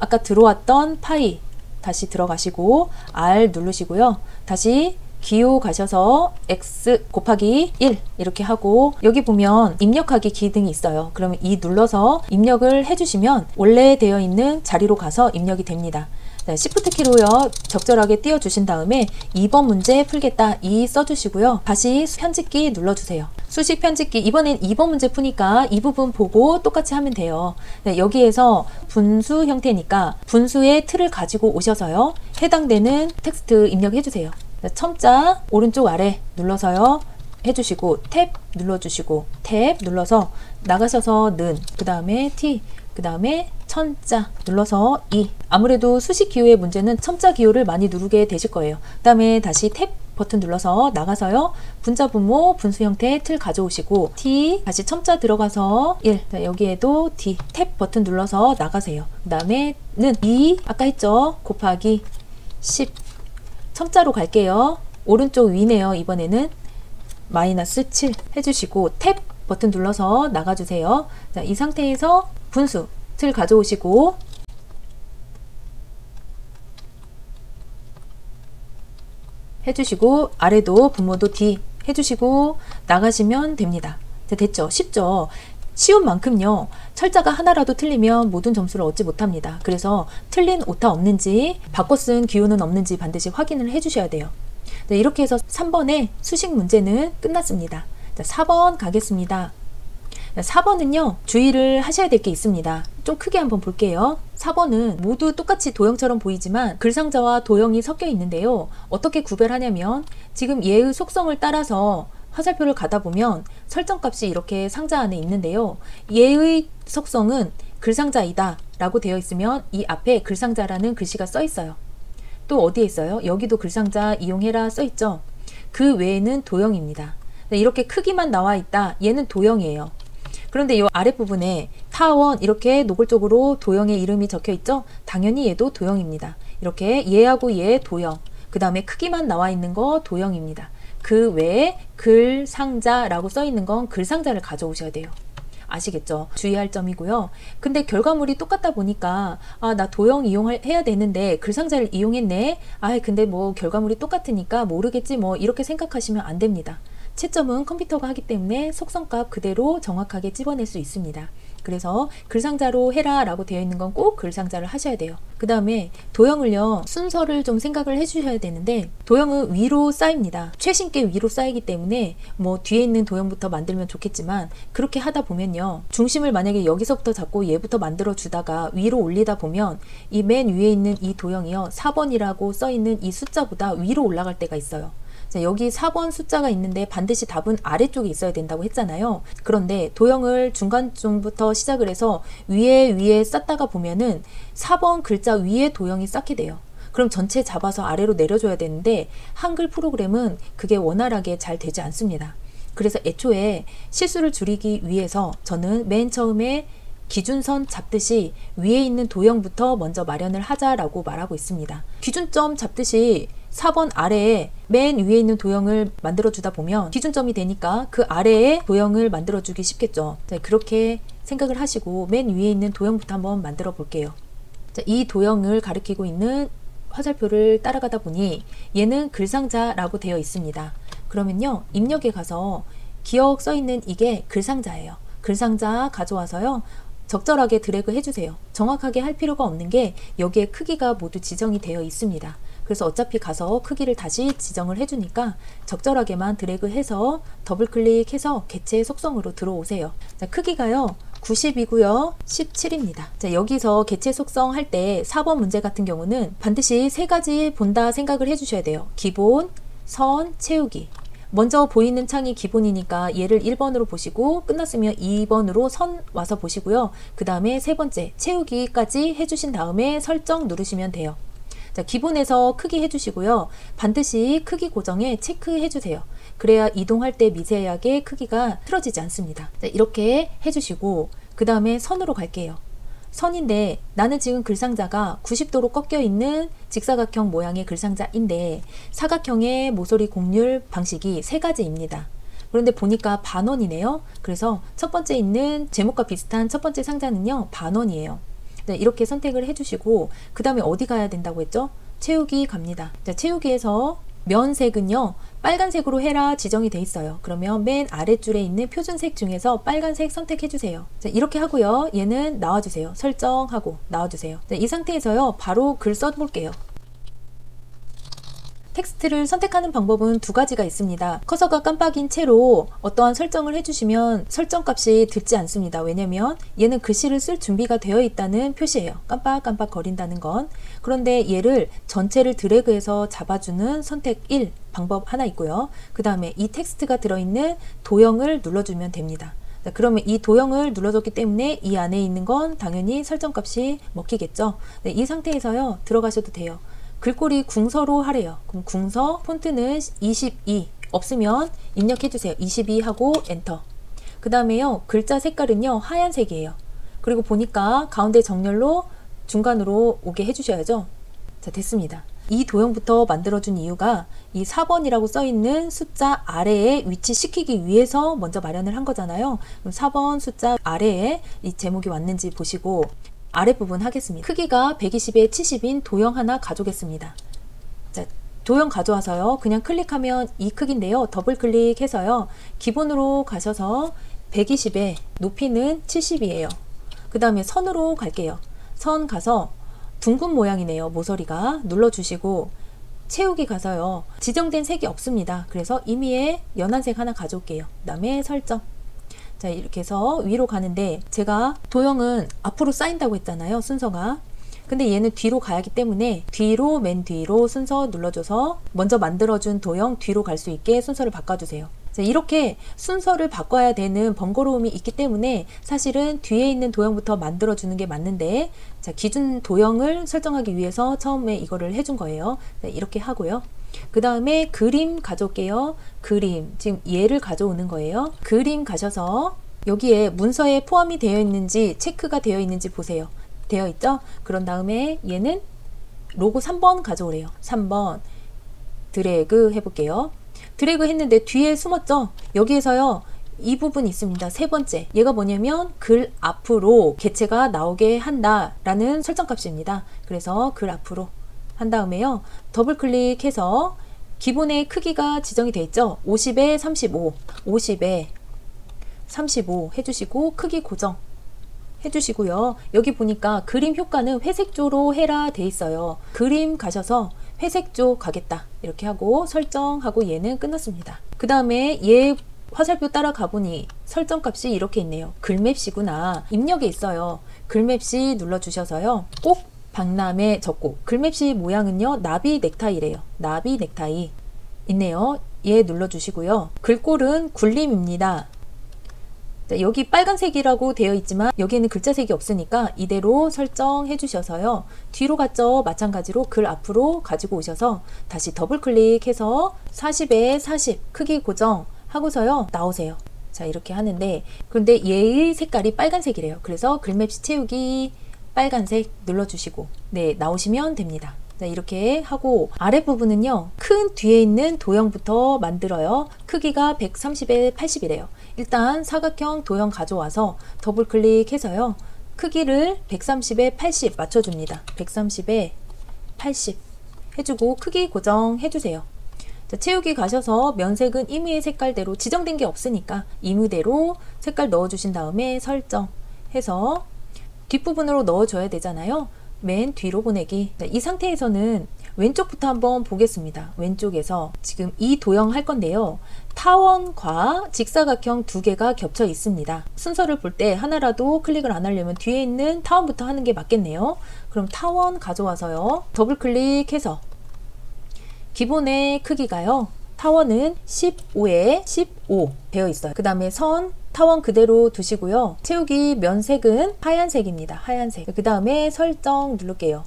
아까 들어왔던 파이 다시 들어가시고 R 누르시고요. 다시 기호 가셔서 X 곱하기 1 이렇게 하고 여기 보면 입력하기 기능이 있어요. 그러면 눌러서 입력을 해주시면 원래 되어 있는 자리로 가서 입력이 됩니다. Shift 키로요 적절하게 띄워주신 다음에 2번 문제 풀겠다 써주시고요. 다시 편집기 눌러주세요. 수식 편집기 이번엔 2번 문제 푸니까 이 부분 보고 똑같이 하면 돼요. 여기에서 분수 형태니까 분수의 틀을 가지고 오셔서요. 해당되는 텍스트 입력해주세요. 첨자 오른쪽 아래 눌러서요. 해주시고 탭 눌러주시고 탭 눌러서 나가셔서 는 그 다음에 T 그 다음에 천자 눌러서 아무래도 수식 기호의 문제는 첨자 기호를 많이 누르게 되실 거예요. 그 다음에 다시 탭 버튼 눌러서 나가서요. 분자 분모 분수 형태 틀 가져오시고 T 다시 첨자 들어가서 1 여기에도 D 탭 버튼 눌러서 나가세요. 그 다음에 는 아까 했죠. 곱하기 10 첨자로 갈게요. 오른쪽 위네요. 이번에는 마이너스 7 해주시고 탭 버튼 눌러서 나가주세요. 자, 이 상태에서 분수 틀 가져오시고 해주시고 아래도 분모도 D 해주시고 나가시면 됩니다. 자, 됐죠? 쉽죠? 쉬운 만큼요. 철자가 하나라도 틀리면 모든 점수를 얻지 못합니다. 그래서 틀린 오타 없는지 바꿔 쓴 기호는 없는지 반드시 확인을 해주셔야 돼요. 네, 이렇게 해서 3번의 수식 문제는 끝났습니다. 자, 4번 가겠습니다. 4번은요 주의를 하셔야 될 게 있습니다. 좀 크게 한번 볼게요. 4번은 모두 똑같이 도형처럼 보이지만 글상자와 도형이 섞여 있는데요. 어떻게 구별하냐면 지금 얘의 속성을 따라서 화살표를 가다 보면 설정값이 이렇게 상자 안에 있는데요. 얘의 속성은 글상자이다 라고 되어 있으면 이 앞에 글상자라는 글씨가 써 있어요. 또 어디에 있어요? 여기도 글상자 이용해라 써 있죠. 그 외에는 도형입니다. 이렇게 크기만 나와 있다. 얘는 도형이에요. 그런데 이 아랫부분에 타원 이렇게 노골적으로 도형의 이름이 적혀 있죠. 당연히 얘도 도형입니다. 이렇게 얘하고 얘 도형, 그 다음에 크기만 나와 있는 거 도형입니다. 그 외에 글상자라고 써 있는 건 글상자를 가져오셔야 돼요. 아시겠죠? 주의할 점이고요. 근데 결과물이 똑같다 보니까 나 도형 이용해야 되는데 글상자를 이용했네. 근데 뭐 결과물이 똑같으니까 모르겠지 뭐 이렇게 생각하시면 안 됩니다. 채점은 컴퓨터가 하기 때문에 속성값 그대로 정확하게 집어낼 수 있습니다. 그래서 글상자로 해라 라고 되어 있는 건 꼭 글상자를 하셔야 돼요. 그 다음에 도형을요 순서를 좀 생각을 해 주셔야 되는데 도형은 위로 쌓입니다. 최신께 위로 쌓이기 때문에 뭐 뒤에 있는 도형부터 만들면 좋겠지만 그렇게 하다 보면요 중심을 만약에 여기서부터 잡고 얘부터 만들어 주다가 위로 올리다 보면 이 맨 위에 있는 이 도형이요 4번이라고 써 있는 이 숫자보다 위로 올라갈 때가 있어요. 자, 여기 4번 숫자가 있는데 반드시 답은 아래쪽에 있어야 된다고 했잖아요. 그런데 도형을 중간쯤부터 시작을 해서 위에 쌓다가 보면은 4번 글자 위에 도형이 쌓게 돼요. 그럼 전체 잡아서 아래로 내려줘야 되는데 한글 프로그램은 그게 원활하게 잘 되지 않습니다. 그래서 애초에 실수를 줄이기 위해서 저는 맨 처음에 기준선 잡듯이 위에 있는 도형부터 먼저 마련을 하자라고 말하고 있습니다. 기준점 잡듯이 4번 아래에 맨 위에 있는 도형을 만들어 주다 보면 기준점이 되니까 그 아래에 도형을 만들어 주기 쉽겠죠. 자, 그렇게 생각을 하시고 맨 위에 있는 도형부터 한번 만들어 볼게요. 자, 이 도형을 가리키고 있는 화살표를 따라가다 보니 얘는 글상자라고 되어 있습니다. 그러면요 입력에 가서 기억 써 있는 이게 글상자예요. 글상자 가져와서요 적절하게 드래그 해주세요. 정확하게 할 필요가 없는 게 여기에 크기가 모두 지정이 되어 있습니다. 그래서 어차피 가서 크기를 다시 지정을 해주니까 적절하게만 드래그 해서 더블 클릭해서 개체 속성으로 들어오세요. 자, 크기가요 90이고요 17입니다. 자, 여기서 개체 속성 할 때 4번 문제 같은 경우는 반드시 세 가지 본다 생각을 해주셔야 돼요. 기본, 선, 채우기. 먼저 보이는 창이 기본이니까 얘를 1번으로 보시고 끝났으면 2번으로 선 와서 보시고요. 그 다음에 세 번째 채우기까지 해주신 다음에 설정 누르시면 돼요. 자, 기본에서 크기 해주시고요. 반드시 크기 고정에 체크해 주세요. 그래야 이동할 때 미세하게 크기가 틀어지지 않습니다. 자, 이렇게 해주시고 그 다음에 선으로 갈게요. 선인데 나는 지금 글상자가 90도로 꺾여 있는 직사각형 모양의 글상자인데 사각형의 모서리 곡률 방식이 세 가지입니다. 그런데 보니까 반원이네요. 그래서 첫 번째 있는 제목과 비슷한 첫 번째 상자는요, 반원이에요. 네, 이렇게 선택을 해주시고 그 다음에 어디 가야 된다고 했죠? 채우기 갑니다. 자, 채우기에서 면색은요, 빨간색으로 해라 지정이 돼 있어요. 그러면 맨 아랫줄에 있는 표준색 중에서 빨간색 선택해 주세요. 자, 이렇게 하고요. 얘는 나와주세요. 설정하고 나와주세요. 자, 이 상태에서요, 바로 글 써볼게요. 텍스트를 선택하는 방법은 두 가지가 있습니다. 커서가 깜빡인 채로 어떠한 설정을 해주시면 설정값이 들지 않습니다. 왜냐면 얘는 글씨를 쓸 준비가 되어 있다는 표시예요. 깜빡깜빡 거린다는 건. 그런데 얘를 전체를 드래그해서 잡아주는 선택 1 방법 하나 있고요. 그 다음에 이 텍스트가 들어있는 도형을 눌러주면 됩니다. 자, 그러면 이 도형을 눌러줬기 때문에 이 안에 있는 건 당연히 설정값이 먹히겠죠. 네, 이 상태에서요, 들어가셔도 돼요. 글꼴이 궁서로 하래요. 그럼 궁서 폰트는 22 없으면 입력해 주세요. 22 하고 엔터. 그 다음에요, 글자 색깔은요, 하얀색이에요. 그리고 보니까 가운데 정렬로 중간으로 오게 해주셔야죠. 자, 됐습니다. 이 도형부터 만들어준 이유가 이 4번이라고 써있는 숫자 아래에 위치시키기 위해서 먼저 마련을 한 거잖아요. 그럼 4번 숫자 아래에 이 제목이 왔는지 보시고 아랫부분 하겠습니다. 크기가 120에 70인 도형 하나 가져오겠습니다. 자, 도형 가져와서요, 그냥 클릭하면 이 크기인데요, 더블 클릭해서요, 기본으로 가셔서 120에 높이는 70이에요. 그 다음에 선으로 갈게요. 선 가서 둥근 모양이네요. 모서리가 눌러주시고 채우기 가서요, 지정된 색이 없습니다. 그래서 임의의 연한색 하나 가져올게요. 그 다음에 설정. 자, 이렇게 해서 위로 가는데 제가 도형은 앞으로 쌓인다고 했잖아요, 순서가. 근데 얘는 뒤로 가야 하기 때문에 뒤로, 맨 뒤로 순서 눌러줘서 먼저 만들어준 도형 뒤로 갈 수 있게 순서를 바꿔주세요. 자, 이렇게 순서를 바꿔야 되는 번거로움이 있기 때문에 사실은 뒤에 있는 도형부터 만들어주는 게 맞는데, 자, 기준 도형을 설정하기 위해서 처음에 이거를 해준 거예요. 자, 이렇게 하고요. 그 다음에 그림 가져올게요. 그림, 지금 얘를 가져오는 거예요. 그림 가셔서 여기에 문서에 포함이 되어 있는지 체크가 되어 있는지 보세요. 되어 있죠? 그런 다음에 얘는 로고 3번 가져오래요. 3번 드래그 해볼게요. 드래그 했는데 뒤에 숨었죠? 여기에서요, 이 부분 있습니다. 세 번째, 얘가 뭐냐면 글 앞으로 개체가 나오게 한다 라는 설정 값입니다. 그래서 글 앞으로 한 다음에요, 더블 클릭해서 기본의 크기가 지정이 되어 있죠. 50에 35, 50에 35 해주시고 크기 고정 해주시고요. 여기 보니까 그림 효과는 회색조로 해라 돼 있어요. 그림 가셔서 회색조 가겠다 이렇게 하고 설정하고 얘는 끝났습니다. 그 다음에 얘 화살표 따라가 보니 설정 값이 이렇게 있네요. 글맵시구나. 입력에 있어요. 글맵시 눌러주셔서요, 꼭 박람회 적고, 글맵시 모양은요, 나비 넥타이래요. 나비 넥타이 있네요. 얘 눌러주시고요. 글꼴은 굴림입니다. 자, 여기 빨간색이라고 되어 있지만 여기에는 글자색이 없으니까 이대로 설정해 주셔서요, 뒤로 갔죠. 마찬가지로 글 앞으로 가지고 오셔서 다시 더블 클릭해서 40에 40 크기 고정 하고서요, 나오세요. 자, 이렇게 하는데, 그런데 얘의 색깔이 빨간색이래요. 그래서 글맵시 채우기 빨간색 눌러주시고 네, 나오시면 됩니다. 자, 이렇게 하고 아랫부분은요, 큰 뒤에 있는 도형부터 만들어요. 크기가 130에 80이래요. 일단 사각형 도형 가져와서 더블 클릭해서요, 크기를 130에 80 맞춰줍니다. 130에 80 해주고 크기 고정 해주세요. 자, 채우기 가셔서 면색은 임의의 색깔대로 지정된 게 없으니까 임의대로 색깔 넣어주신 다음에 설정해서 뒷부분으로 넣어줘야 되잖아요. 맨 뒤로 보내기. 이 상태에서는 왼쪽부터 한번 보겠습니다. 왼쪽에서 지금 이 도형 할 건데요, 타원과 직사각형 두 개가 겹쳐 있습니다. 순서를 볼 때 하나라도 클릭을 안 하려면 뒤에 있는 타원부터 하는 게 맞겠네요. 그럼 타원 가져와서요, 더블 클릭해서 기본의 크기가요, 타원은 15에 15 되어 있어요. 그 다음에 선 타원 그대로 두시고요. 채우기 면색은 하얀색입니다. 하얀색. 그 다음에 설정 누를게요.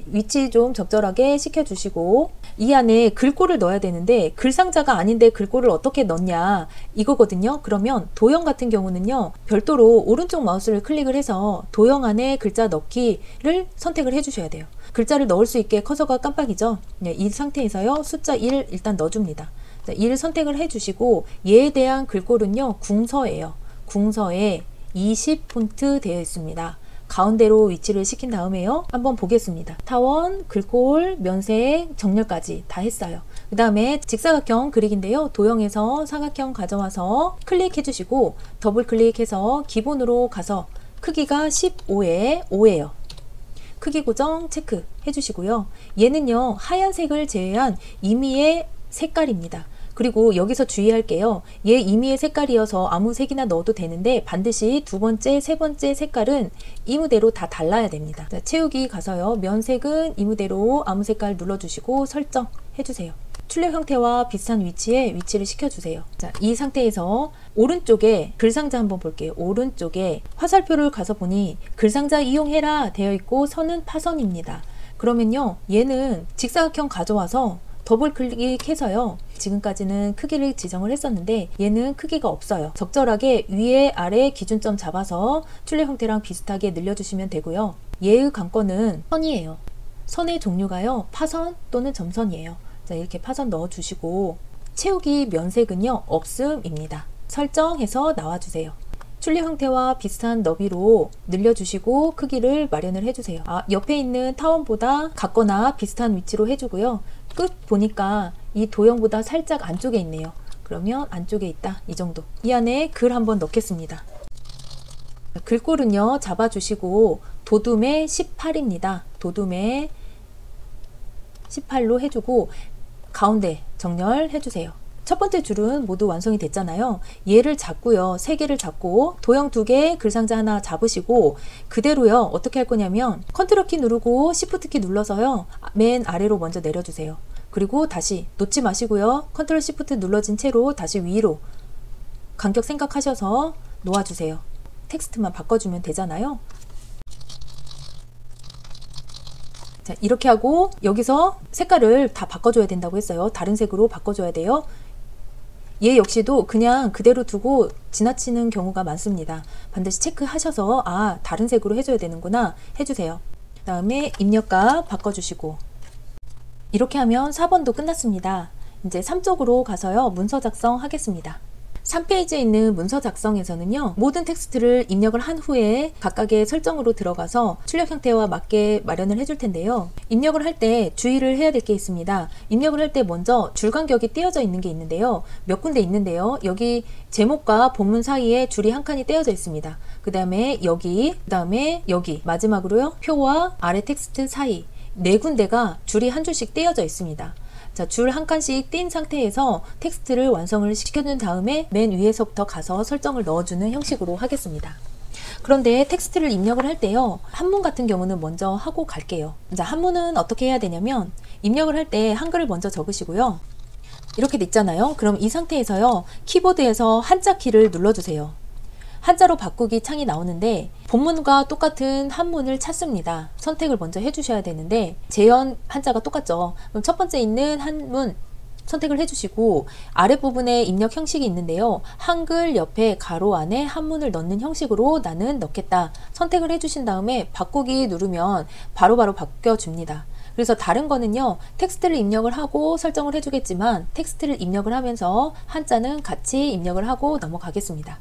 위치 좀 적절하게 시켜주시고 이 안에 글꼴을 넣어야 되는데 글상자가 아닌데 글꼴을 어떻게 넣냐 이거거든요. 그러면 도형 같은 경우는요. 별도로 오른쪽 마우스를 클릭을 해서 도형 안에 글자 넣기를 선택을 해주셔야 돼요. 글자를 넣을 수 있게 커서가 깜빡이죠. 이 상태에서요. 숫자 1 일단 넣어줍니다. 1 선택을 해주시고 얘에 대한 글꼴은요. 궁서예요. 궁서에 20 폰트 되어 있습니다. 가운데로 위치를 시킨 다음에요. 한번 보겠습니다. 타원, 글꼴, 면색, 정렬까지 다 했어요. 그 다음에 직사각형 그리기인데요. 도형에서 사각형 가져와서 클릭해 주시고 더블 클릭해서 기본으로 가서 크기가 15에 5예요. 크기 고정 체크 해주시고요. 얘는요. 하얀색을 제외한 임의의 색깔입니다. 그리고 여기서 주의할게요. 얘 임의의 색깔이어서 아무 색이나 넣어도 되는데 반드시 두 번째, 세 번째 색깔은 이무대로 다 달라야 됩니다. 자, 채우기 가서요. 면색은 이무대로 아무 색깔 눌러주시고 설정해주세요. 출력 형태와 비슷한 위치에 위치를 시켜주세요. 자, 이 상태에서 오른쪽에 글상자 한번 볼게요. 오른쪽에 화살표를 가서 보니 글상자 이용해라 되어 있고 선은 파선입니다. 그러면요. 얘는 직사각형 가져와서 더블 클릭해서요. 지금까지는 크기를 지정을 했었는데 얘는 크기가 없어요. 적절하게 위에 아래 기준점 잡아서 출력 형태랑 비슷하게 늘려주시면 되고요. 얘의 관건은 선이에요. 선의 종류가요. 파선 또는 점선이에요. 자, 이렇게 파선 넣어주시고 채우기 면색은요. 없음입니다. 설정해서 나와주세요. 출력 형태와 비슷한 너비로 늘려주시고 크기를 마련을 해주세요. 옆에 있는 타원보다 같거나 비슷한 위치로 해주고요. 끝 보니까 이 도형보다 살짝 안쪽에 있네요. 그러면 안쪽에 있다. 이 정도. 이 안에 글 한번 넣겠습니다. 글꼴은요. 잡아주시고 도둠의 18입니다. 도둠의 18로 해주고 가운데 정렬해주세요. 첫 번째 줄은 모두 완성이 됐잖아요. 얘를 잡고요. 3개를 잡고 도형 2개, 글상자 하나 잡으시고 그대로요. 어떻게 할 거냐면 컨트롤 키 누르고 시프트 키 눌러서요. 맨 아래로 먼저 내려주세요. 그리고 다시 놓지 마시고요. 컨트롤 시프트 눌러진 채로 다시 위로 간격 생각하셔서 놓아주세요. 텍스트만 바꿔주면 되잖아요. 자, 이렇게 하고 여기서 색깔을 다 바꿔줘야 된다고 했어요. 다른 색으로 바꿔줘야 돼요. 얘 역시도 그냥 그대로 두고 지나치는 경우가 많습니다. 반드시 체크하셔서 다른 색으로 해줘야 되는구나 해주세요. 그 다음에 입력값 바꿔주시고 이렇게 하면 4번도 끝났습니다. 이제 3쪽으로 가서요. 문서 작성 하겠습니다. 3페이지에 있는 문서 작성에서는요. 모든 텍스트를 입력을 한 후에 각각의 설정으로 들어가서 출력 형태와 맞게 마련을 해줄 텐데요. 입력을 할 때 주의를 해야 될 게 있습니다. 입력을 할 때 먼저 줄 간격이 떼어져 있는 게 있는데요. 몇 군데 있는데요. 여기 제목과 본문 사이에 줄이 한 칸이 떼어져 있습니다. 그 다음에 여기, 그 다음에 여기, 마지막으로요. 표와 아래 텍스트 사이 4군데가 줄이 한 줄씩 떼어져 있습니다. 자, 줄 한 칸씩 띈 상태에서 텍스트를 완성을 시켜준 다음에 맨 위에서부터 가서 설정을 넣어주는 형식으로 하겠습니다. 그런데 텍스트를 입력을 할 때요. 한문 같은 경우는 먼저 하고 갈게요. 자, 한문은 어떻게 해야 되냐면 입력을 할 때 한글을 먼저 적으시고요. 이렇게 있잖아요. 그럼 이 상태에서요. 키보드에서 한자 키를 눌러주세요. 한자로 바꾸기 창이 나오는데 본문과 똑같은 한문을 찾습니다. 선택을 먼저 해주셔야 되는데 재현 한자가 똑같죠. 그럼 첫 번째 있는 한문 선택을 해주시고 아랫부분에 입력 형식이 있는데요. 한글 옆에 가로 안에 한문을 넣는 형식으로 나는 넣겠다. 선택을 해주신 다음에 바꾸기 누르면 바로바로 바뀌어줍니다. 그래서 다른 거는요. 텍스트를 입력을 하고 설정을 해주겠지만 텍스트를 입력을 하면서 한자는 같이 입력을 하고 넘어가겠습니다.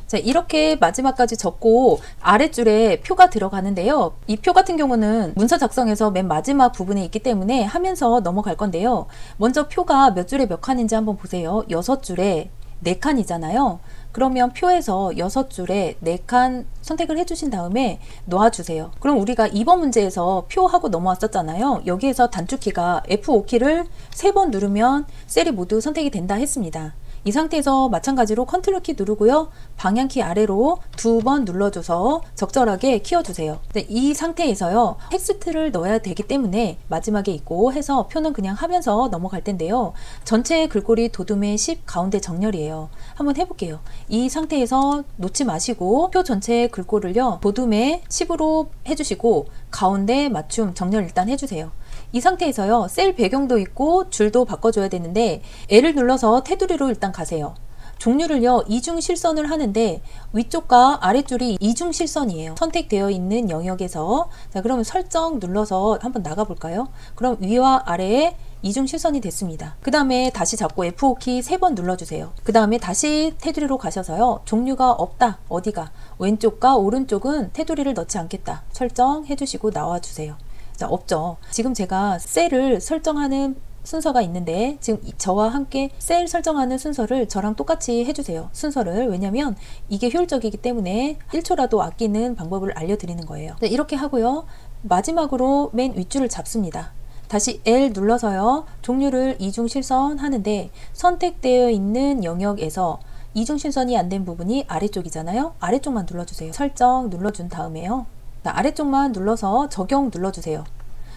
자, 이렇게 마지막까지 적고 아랫줄에 표가 들어가는데요. 이 표 같은 경우는 문서 작성에서 맨 마지막 부분에 있기 때문에 하면서 넘어갈 건데요. 먼저 표가 몇 줄에 몇 칸인지 한번 보세요. 6줄에 4칸이잖아요. 그러면 표에서 6줄에 4칸 선택을 해주신 다음에 놓아주세요. 그럼 우리가 2번 문제에서 표하고 넘어왔었잖아요. 여기에서 단축키가 F5키를 3번 누르면 셀이 모두 선택이 된다 했습니다. 이 상태에서 마찬가지로 컨트롤 키 누르고요. 방향키 아래로 2번 눌러줘서 적절하게 키워주세요. 이 상태에서요. 텍스트를 넣어야 되기 때문에 마지막에 있고 해서 표는 그냥 하면서 넘어갈 텐데요. 전체 글꼴이 도둠의 10 가운데 정렬이에요. 한번 해볼게요. 이 상태에서 놓지 마시고 표 전체 글꼴을요. 도둠의 10으로 해주시고 가운데 맞춤 정렬 일단 해주세요. 이 상태에서요. 셀 배경도 있고 줄도 바꿔줘야 되는데 L을 눌러서 테두리로 일단 가세요. 종류를요. 이중 실선을 하는데 위쪽과 아래줄이 이중 실선이에요. 선택되어 있는 영역에서 자 그러면 설정 눌러서 한번 나가 볼까요? 그럼 위와 아래에 이중 실선이 됐습니다. 그 다음에 다시 잡고 F5키 3번 눌러주세요. 그 다음에 다시 테두리로 가셔서요. 종류가 없다. 어디가? 왼쪽과 오른쪽은 테두리를 넣지 않겠다. 설정해 주시고 나와주세요. 자, 없죠. 지금 제가 셀을 설정하는 순서가 있는데 지금 저와 함께 셀 설정하는 순서를 저랑 똑같이 해주세요. 순서를. 왜냐면 이게 효율적이기 때문에 1초라도 아끼는 방법을 알려드리는 거예요. 네, 이렇게 하고요. 마지막으로 맨 윗줄을 잡습니다. 다시 L 눌러서요. 종류를 이중 실선 하는데 선택되어 있는 영역에서 이중 실선이 안 된 부분이 아래쪽이잖아요. 아래쪽만 눌러주세요. 설정 눌러준 다음에요. 아래쪽만 눌러서 적용 눌러주세요.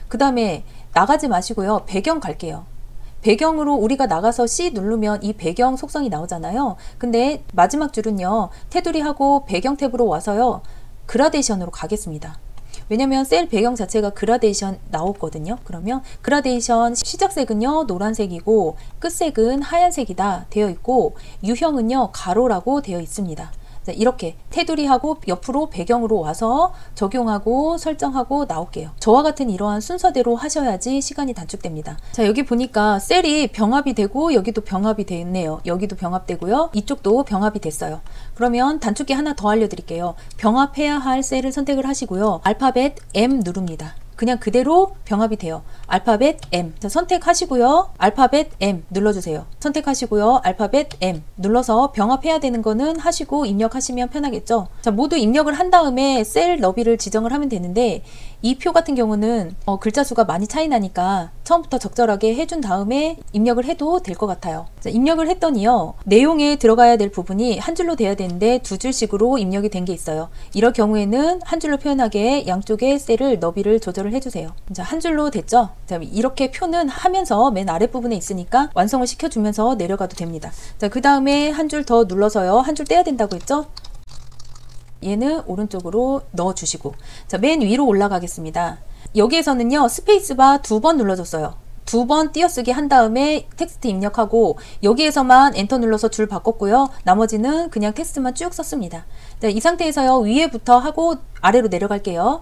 그 다음에 나가지 마시고요. 배경 갈게요. 배경으로 우리가 나가서 C 누르면 이 배경 속성이 나오잖아요. 근데 마지막 줄은요. 테두리하고 배경 탭으로 와서요. 그라데이션으로 가겠습니다. 왜냐면 셀 배경 자체가 그라데이션 나오거든요. 그러면 그라데이션 시작색은요 노란색이고 끝색은 하얀색이다 되어 있고 유형은요 가로라고 되어 있습니다. 이렇게 테두리하고 옆으로 배경으로 와서 적용하고 설정하고 나올게요. 저와 같은 이러한 순서대로 하셔야지 시간이 단축됩니다. 자, 여기 보니까 셀이 병합이 되고 여기도 병합이 됐네요. 여기도 병합되고요. 이쪽도 병합이 됐어요. 그러면 단축키 하나 더 알려드릴게요. 병합해야 할 셀을 선택을 하시고요. 알파벳 M 누릅니다. 그냥 그대로 병합이 돼요. 알파벳 M. 자, 선택하시고요. 알파벳 M 눌러주세요. 선택하시고요. 알파벳 M 눌러서 병합해야 되는 거는 하시고 입력하시면 편하겠죠. 자, 모두 입력을 한 다음에 셀 너비를 지정을 하면 되는데 이 표 같은 경우는 글자 수가 많이 차이 나니까 처음부터 적절하게 해준 다음에 입력을 해도 될 것 같아요. 자, 입력을 했더니요. 내용에 들어가야 될 부분이 한 줄로 돼야 되는데 두 줄씩으로 입력이 된 게 있어요. 이럴 경우에는 한 줄로 표현하게 양쪽에 셀을 너비를 조절을 해주세요. 자, 한 줄로 됐죠? 자, 이렇게 표는 하면서 맨 아랫부분에 있으니까 완성을 시켜주면서 내려가도 됩니다. 자, 그 다음에 한 줄 더 눌러서요. 한 줄 떼야 된다고 했죠? 얘는 오른쪽으로 넣어주시고 자, 맨 위로 올라가겠습니다. 여기에서는요. 스페이스바 2번 눌러줬어요. 2번 띄어쓰기 한 다음에 텍스트 입력하고 여기에서만 엔터 눌러서 줄 바꿨고요. 나머지는 그냥 텍스트만 쭉 썼습니다. 자, 이 상태에서요. 위에부터 하고 아래로 내려갈게요.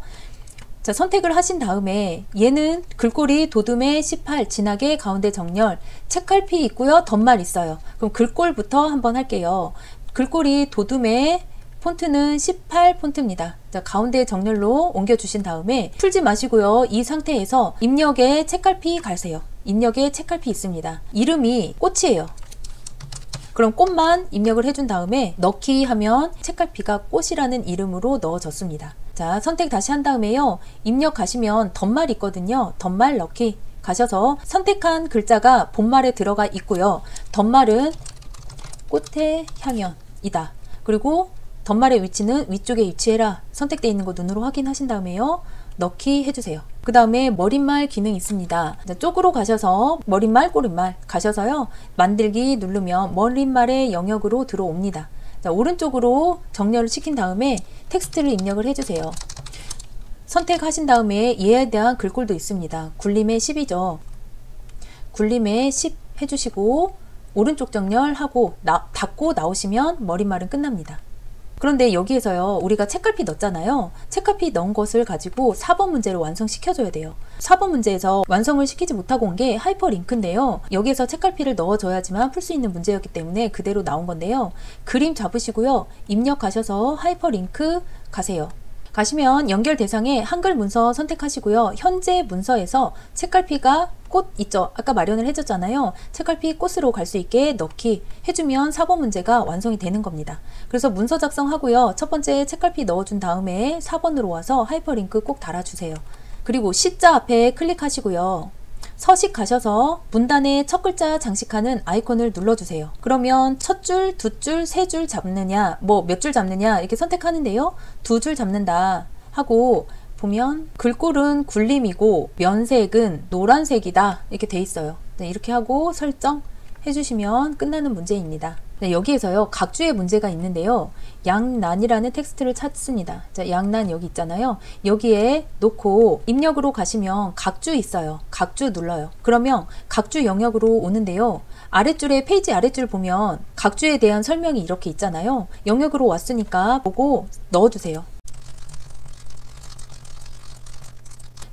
자, 선택을 하신 다음에 얘는 글꼴이 도둠의 18 진하게 가운데 정렬 책갈피 있고요. 덧말 있어요. 그럼 글꼴부터 한번 할게요. 글꼴이 도둠의 폰트는 18 폰트입니다. 자, 가운데 정렬로 옮겨주신 다음에 풀지 마시고요. 이 상태에서 입력에 책갈피 가세요. 입력에 책갈피 있습니다. 이름이 꽃이에요. 그럼 꽃만 입력을 해준 다음에 넣기 하면 책갈피가 꽃이라는 이름으로 넣어졌습니다. 자, 선택 다시 한 다음에요. 입력 가시면 덧말 있거든요. 덧말 넣기 가셔서 선택한 글자가 본말에 들어가 있고요. 덧말은 꽃의 향연이다. 그리고 덧말의 위치는 위쪽에 위치해라. 선택되어 있는 거 눈으로 확인하신 다음에요. 넣기 해주세요. 그 다음에 머릿말 기능이 있습니다. 자, 쪽으로 가셔서 머릿말, 꼬릿말 가셔서요. 만들기 누르면 머릿말의 영역으로 들어옵니다. 자, 오른쪽으로 정렬을 시킨 다음에 텍스트를 입력을 해주세요. 선택하신 다음에 얘에 대한 글꼴도 있습니다. 굴림의 10이죠. 굴림의 10 해주시고 오른쪽 정렬하고 닫고 나오시면 머릿말은 끝납니다. 그런데 여기에서요. 우리가 책갈피 넣었잖아요. 책갈피 넣은 것을 가지고 4번 문제로 완성시켜줘야 돼요. 4번 문제에서 완성을 시키지 못하고 온 게 하이퍼링크인데요. 여기에서 책갈피를 넣어줘야지만 풀 수 있는 문제였기 때문에 그대로 나온 건데요. 그림 잡으시고요. 입력하셔서 하이퍼링크 가세요. 가시면 연결 대상에 한글 문서 선택하시고요. 현재 문서에서 책갈피가 꽃 있죠? 아까 마련을 해줬잖아요. 책갈피 꽃으로 갈 수 있게 넣기 해주면 4번 문제가 완성이 되는 겁니다. 그래서 문서 작성하고요. 첫 번째 책갈피 넣어준 다음에 4번으로 와서 하이퍼링크 꼭 달아주세요. 그리고 C자 앞에 클릭하시고요. 서식 가셔서 문단의 첫 글자 장식하는 아이콘을 눌러주세요. 그러면 첫 줄, 두 줄, 세 줄 잡느냐, 뭐 몇 줄 잡느냐 이렇게 선택하는데요. 두 줄 잡는다 하고 보면 글꼴은 굴림이고 면색은 노란색이다 이렇게 돼 있어요. 네, 이렇게 하고 설정 해주시면 끝나는 문제입니다. 네, 여기에서요 각주의 문제가 있는데요. 양난이라는 텍스트를 찾습니다. 자, 양난 여기 있잖아요. 여기에 놓고 입력으로 가시면 각주 있어요. 각주 눌러요. 그러면 각주 영역으로 오는데요. 아랫줄에 페이지 아랫줄 보면 각주에 대한 설명이 이렇게 있잖아요. 영역으로 왔으니까 보고 넣어주세요.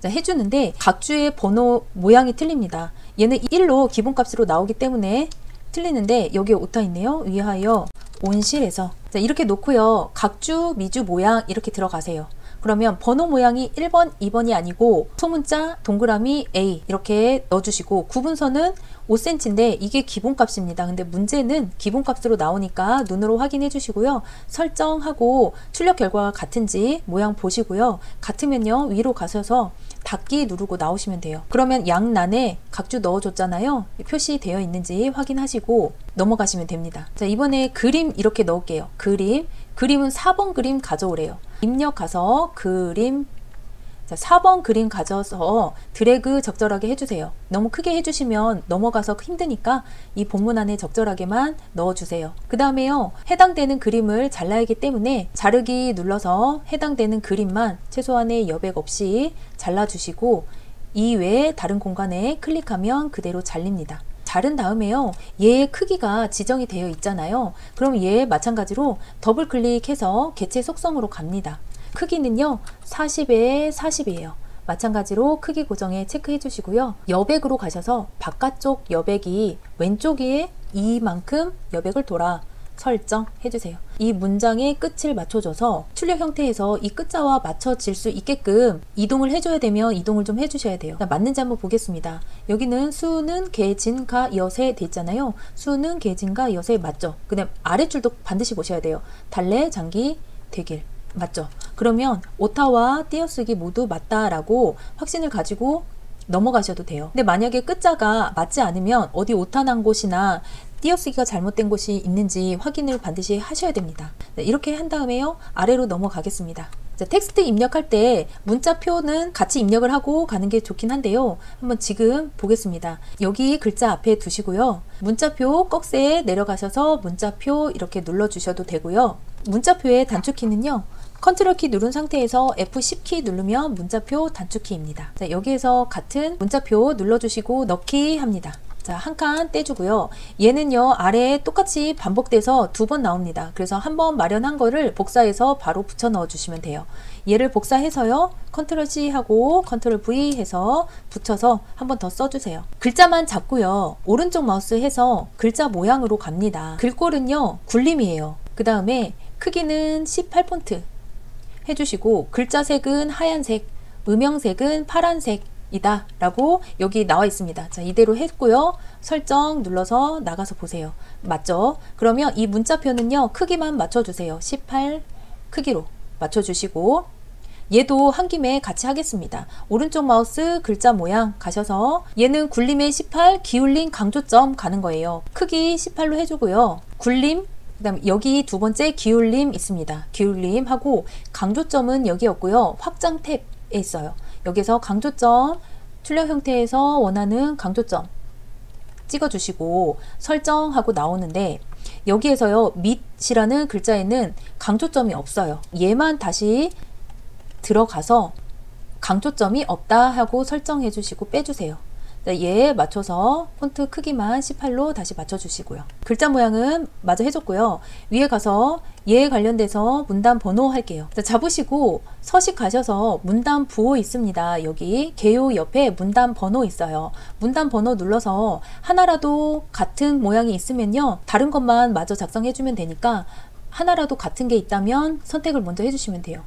자, 해주는데 각주의 번호 모양이 틀립니다. 얘는 1로 기본값으로 나오기 때문에 틀리는데 여기에 오타 있네요. 위하여 온실에서 자, 이렇게 놓고요. 각주 미주 모양 이렇게 들어가세요. 그러면 번호 모양이 1번, 2번이 아니고 소문자 동그라미 A 이렇게 넣어주시고 구분선은 5cm인데 이게 기본값입니다. 근데 문제는 기본값으로 나오니까 눈으로 확인해 주시고요. 설정하고 출력 결과가 같은지 모양 보시고요. 같으면요 위로 가셔서 닫기 누르고 나오시면 돼요. 그러면 양란에 각주 넣어줬잖아요. 표시되어 있는지 확인하시고 넘어가시면 됩니다. 자, 이번에 그림 이렇게 넣을게요. 그림은 4번 그림 가져오래요. 입력 가서 그림, 자, 4번 그림 가져서 드래그 적절하게 해주세요. 너무 크게 해주시면 넘어가서 힘드니까 이 본문 안에 적절하게만 넣어주세요. 그 다음에요 해당되는 그림을 잘라야하기 때문에 자르기 눌러서 해당되는 그림만 최소한의 여백 없이 잘라주시고 이외에 다른 공간에 클릭하면 그대로 잘립니다. 자른 다음에요 얘의 크기가 지정이 되어 있잖아요. 그럼 얘 마찬가지로 더블 클릭해서 개체 속성으로 갑니다. 크기는요 40에 40이에요. 마찬가지로 크기 고정에 체크해 주시고요. 여백으로 가셔서 바깥쪽 여백이 왼쪽에 이만큼 여백을 돌아 설정해 주세요. 이 문장의 끝을 맞춰줘서 출력 형태에서 이 끝자와 맞춰질 수 있게끔 이동을 해줘야 되면 이동을 좀 해주셔야 돼요. 맞는지 한번 보겠습니다. 여기는 수는 개진가 여세 돼 있잖아요. 수는 개진가 여세 맞죠? 그 다음 아랫줄도 반드시 보셔야 돼요. 달래 장기 대길 맞죠? 그러면 오타와 띄어쓰기 모두 맞다라고 확신을 가지고 넘어가셔도 돼요. 근데 만약에 끝자가 맞지 않으면 어디 오타 난 곳이나 띄어쓰기가 잘못된 곳이 있는지 확인을 반드시 하셔야 됩니다. 네, 이렇게 한 다음에요 아래로 넘어가겠습니다. 자, 텍스트 입력할 때 문자표는 같이 입력을 하고 가는 게 좋긴 한데요. 한번 지금 보겠습니다. 여기 글자 앞에 두시고요. 문자표 꺽쇠에 내려가셔서 문자표 이렇게 눌러주셔도 되고요. 문자표의 단축키는요. 컨트롤 키 누른 상태에서 F10키 누르면 문자표 단축키입니다. 자, 여기에서 같은 문자표 눌러주시고 넣기 합니다. 자, 한 칸 떼주고요. 얘는요 아래에 똑같이 반복돼서 2번 나옵니다. 그래서 한번 마련한 거를 복사해서 바로 붙여 넣어 주시면 돼요. 얘를 복사해서요 컨트롤 C 하고 컨트롤 V 해서 붙여서 한 번 더 써주세요. 글자만 잡고요 오른쪽 마우스 해서 글자 모양으로 갑니다. 글꼴은요 굴림이에요. 그 다음에 크기는 18폰트 해주시고 글자 색은 하얀색, 음영색은 파란색 이다 라고 여기 나와 있습니다. 자, 이대로 했고요. 설정 눌러서 나가서 보세요. 맞죠? 그러면 이 문자표는요 크기만 맞춰주세요. 18 크기로 맞춰주시고 얘도 한 김에 같이 하겠습니다. 오른쪽 마우스 글자 모양 가셔서 얘는 굴림의 18 기울림 강조점 가는 거예요. 크기 18로 해주고요. 굴림 그 다음 여기 두 번째 기울림 있습니다. 기울림 하고 강조점은 여기였고요. 확장 탭에 있어요. 여기서 강조점 출력 형태에서 원하는 강조점 찍어주시고 설정하고 나오는데 여기에서요 밑이라는 글자에는 강조점이 없어요. 얘만 다시 들어가서 강조점이 없다 하고 설정해 주시고 빼주세요. 얘에 맞춰서 폰트 크기만 18로 다시 맞춰주시고요. 글자 모양은 마저 해줬고요. 위에 가서 얘에 관련돼서 문단 번호 할게요. 자, 잡으시고 서식 가셔서 문단 부호 있습니다. 여기 개요 옆에 문단 번호 있어요. 문단 번호 눌러서 하나라도 같은 모양이 있으면요. 다른 것만 마저 작성해주면 되니까 하나라도 같은 게 있다면 선택을 먼저 해주시면 돼요.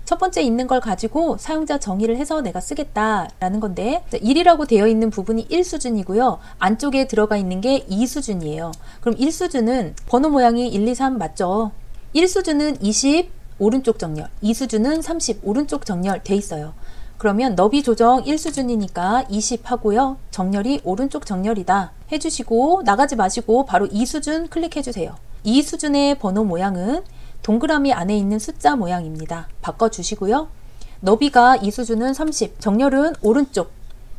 첫 번째 있는 걸 가지고 사용자 정의를 해서 내가 쓰겠다라는 건데 1이라고 되어 있는 부분이 1수준이고요. 안쪽에 들어가 있는 게 2수준이에요. 그럼 1수준은 번호 모양이 1, 2, 3 맞죠? 1수준은 20 오른쪽 정렬, 2수준은 30 오른쪽 정렬 돼 있어요. 그러면 너비 조정 1수준이니까 20 하고요. 정렬이 오른쪽 정렬이다 해주시고 나가지 마시고 바로 2수준 클릭해주세요. 2수준의 번호 모양은 동그라미 안에 있는 숫자 모양입니다. 바꿔주시고요. 너비가 2수준은 30, 정렬은 오른쪽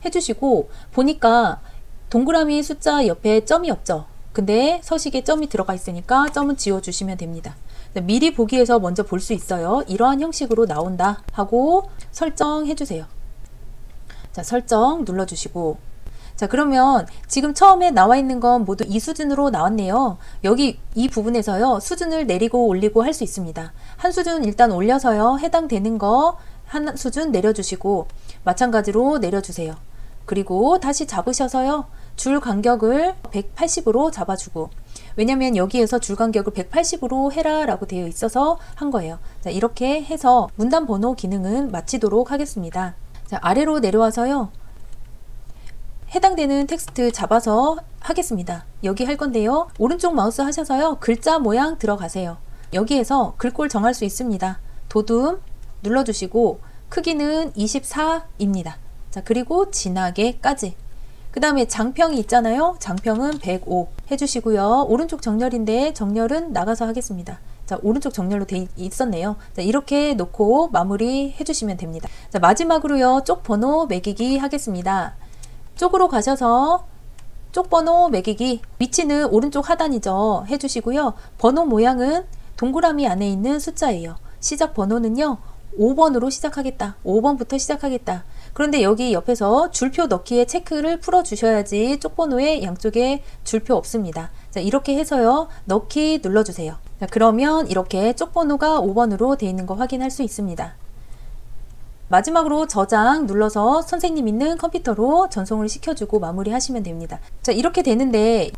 해주시고 보니까 동그라미 숫자 옆에 점이 없죠. 근데 서식에 점이 들어가 있으니까 점은 지워주시면 됩니다. 미리 보기에서 먼저 볼 수 있어요. 이러한 형식으로 나온다 하고 설정해 주세요. 자, 설정 눌러주시고, 자, 그러면 지금 처음에 나와 있는 건 모두 2수준으로 나왔네요. 여기 이 부분에서요, 수준을 내리고 올리고 할 수 있습니다. 한 수준 일단 올려서요, 해당되는 거 한 수준 내려주시고, 마찬가지로 내려주세요. 그리고 다시 잡으셔서요, 줄 간격을 180으로 잡아주고, 왜냐면 여기에서 줄 간격을 180으로 해라 라고 되어 있어서 한 거예요. 자, 이렇게 해서 문단 번호 기능은 마치도록 하겠습니다. 자, 아래로 내려와서요, 해당되는 텍스트 잡아서 하겠습니다. 여기 할 건데요, 오른쪽 마우스 하셔서요, 글자 모양 들어가세요. 여기에서 글꼴 정할 수 있습니다. 도둠 눌러주시고 크기는 24입니다. 자, 그리고 진하게까지. 그 다음에 장평이 있잖아요. 장평은 105 해주시고요. 오른쪽 정렬인데 정렬은 나가서 하겠습니다. 자, 오른쪽 정렬로 돼 있었네요. 자, 이렇게 놓고 마무리 해주시면 됩니다. 자, 마지막으로요, 쪽 번호 매기기 하겠습니다. 쪽으로 가셔서 쪽 번호 매기기, 위치는 오른쪽 하단이죠. 해주시고요. 번호 모양은 동그라미 안에 있는 숫자예요. 시작 번호는요, 5번으로 시작하겠다. 5번부터 시작하겠다. 그런데 여기 옆에서 줄표 넣기에 체크를 풀어 주셔야지 쪽번호에 양쪽에 줄표 없습니다. 자, 이렇게 해서요, 넣기 눌러주세요. 자, 그러면 이렇게 쪽번호가 5번으로 되어 있는 거 확인할 수 있습니다. 마지막으로 저장 눌러서 선생님 있는 컴퓨터로 전송을 시켜주고 마무리 하시면 됩니다. 자, 이렇게 되는데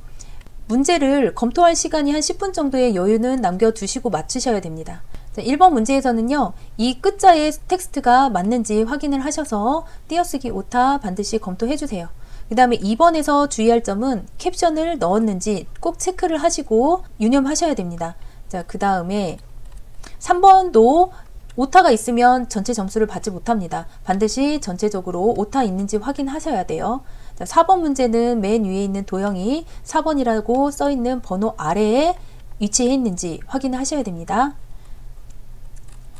문제를 검토할 시간이 한 10분 정도의 여유는 남겨두시고 맞추셔야 됩니다. 자, 1번 문제에서는요, 이 끝자의 텍스트가 맞는지 확인을 하셔서 띄어쓰기 오타 반드시 검토해 주세요. 그 다음에 2번에서 주의할 점은 캡션을 넣었는지 꼭 체크를 하시고 유념하셔야 됩니다. 자, 그 다음에 3번도 오타가 있으면 전체 점수를 받지 못합니다. 반드시 전체적으로 오타 있는지 확인하셔야 돼요. 자, 4번 문제는 맨 위에 있는 도형이 4번이라고 써있는 번호 아래에 위치해 있는지 확인하셔야 됩니다.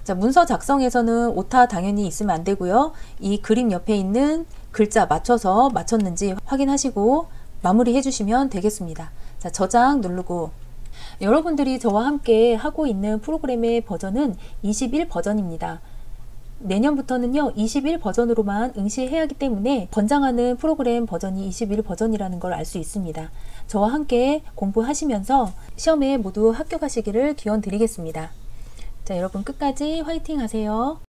자, 문서 작성에서는 오타 당연히 있으면 안 되고요. 이 그림 옆에 있는 글자 맞춰서 맞췄는지 확인하시고 마무리 해주시면 되겠습니다. 자, 저장 누르고, 여러분들이 저와 함께 하고 있는 프로그램의 버전은 21 버전입니다. 내년부터는요, 21 버전으로만 응시해야 하기 때문에 권장하는 프로그램 버전이 21 버전이라는 걸 알 수 있습니다. 저와 함께 공부하시면서 시험에 모두 합격하시기를 기원 드리겠습니다. 자, 여러분 끝까지 화이팅 하세요.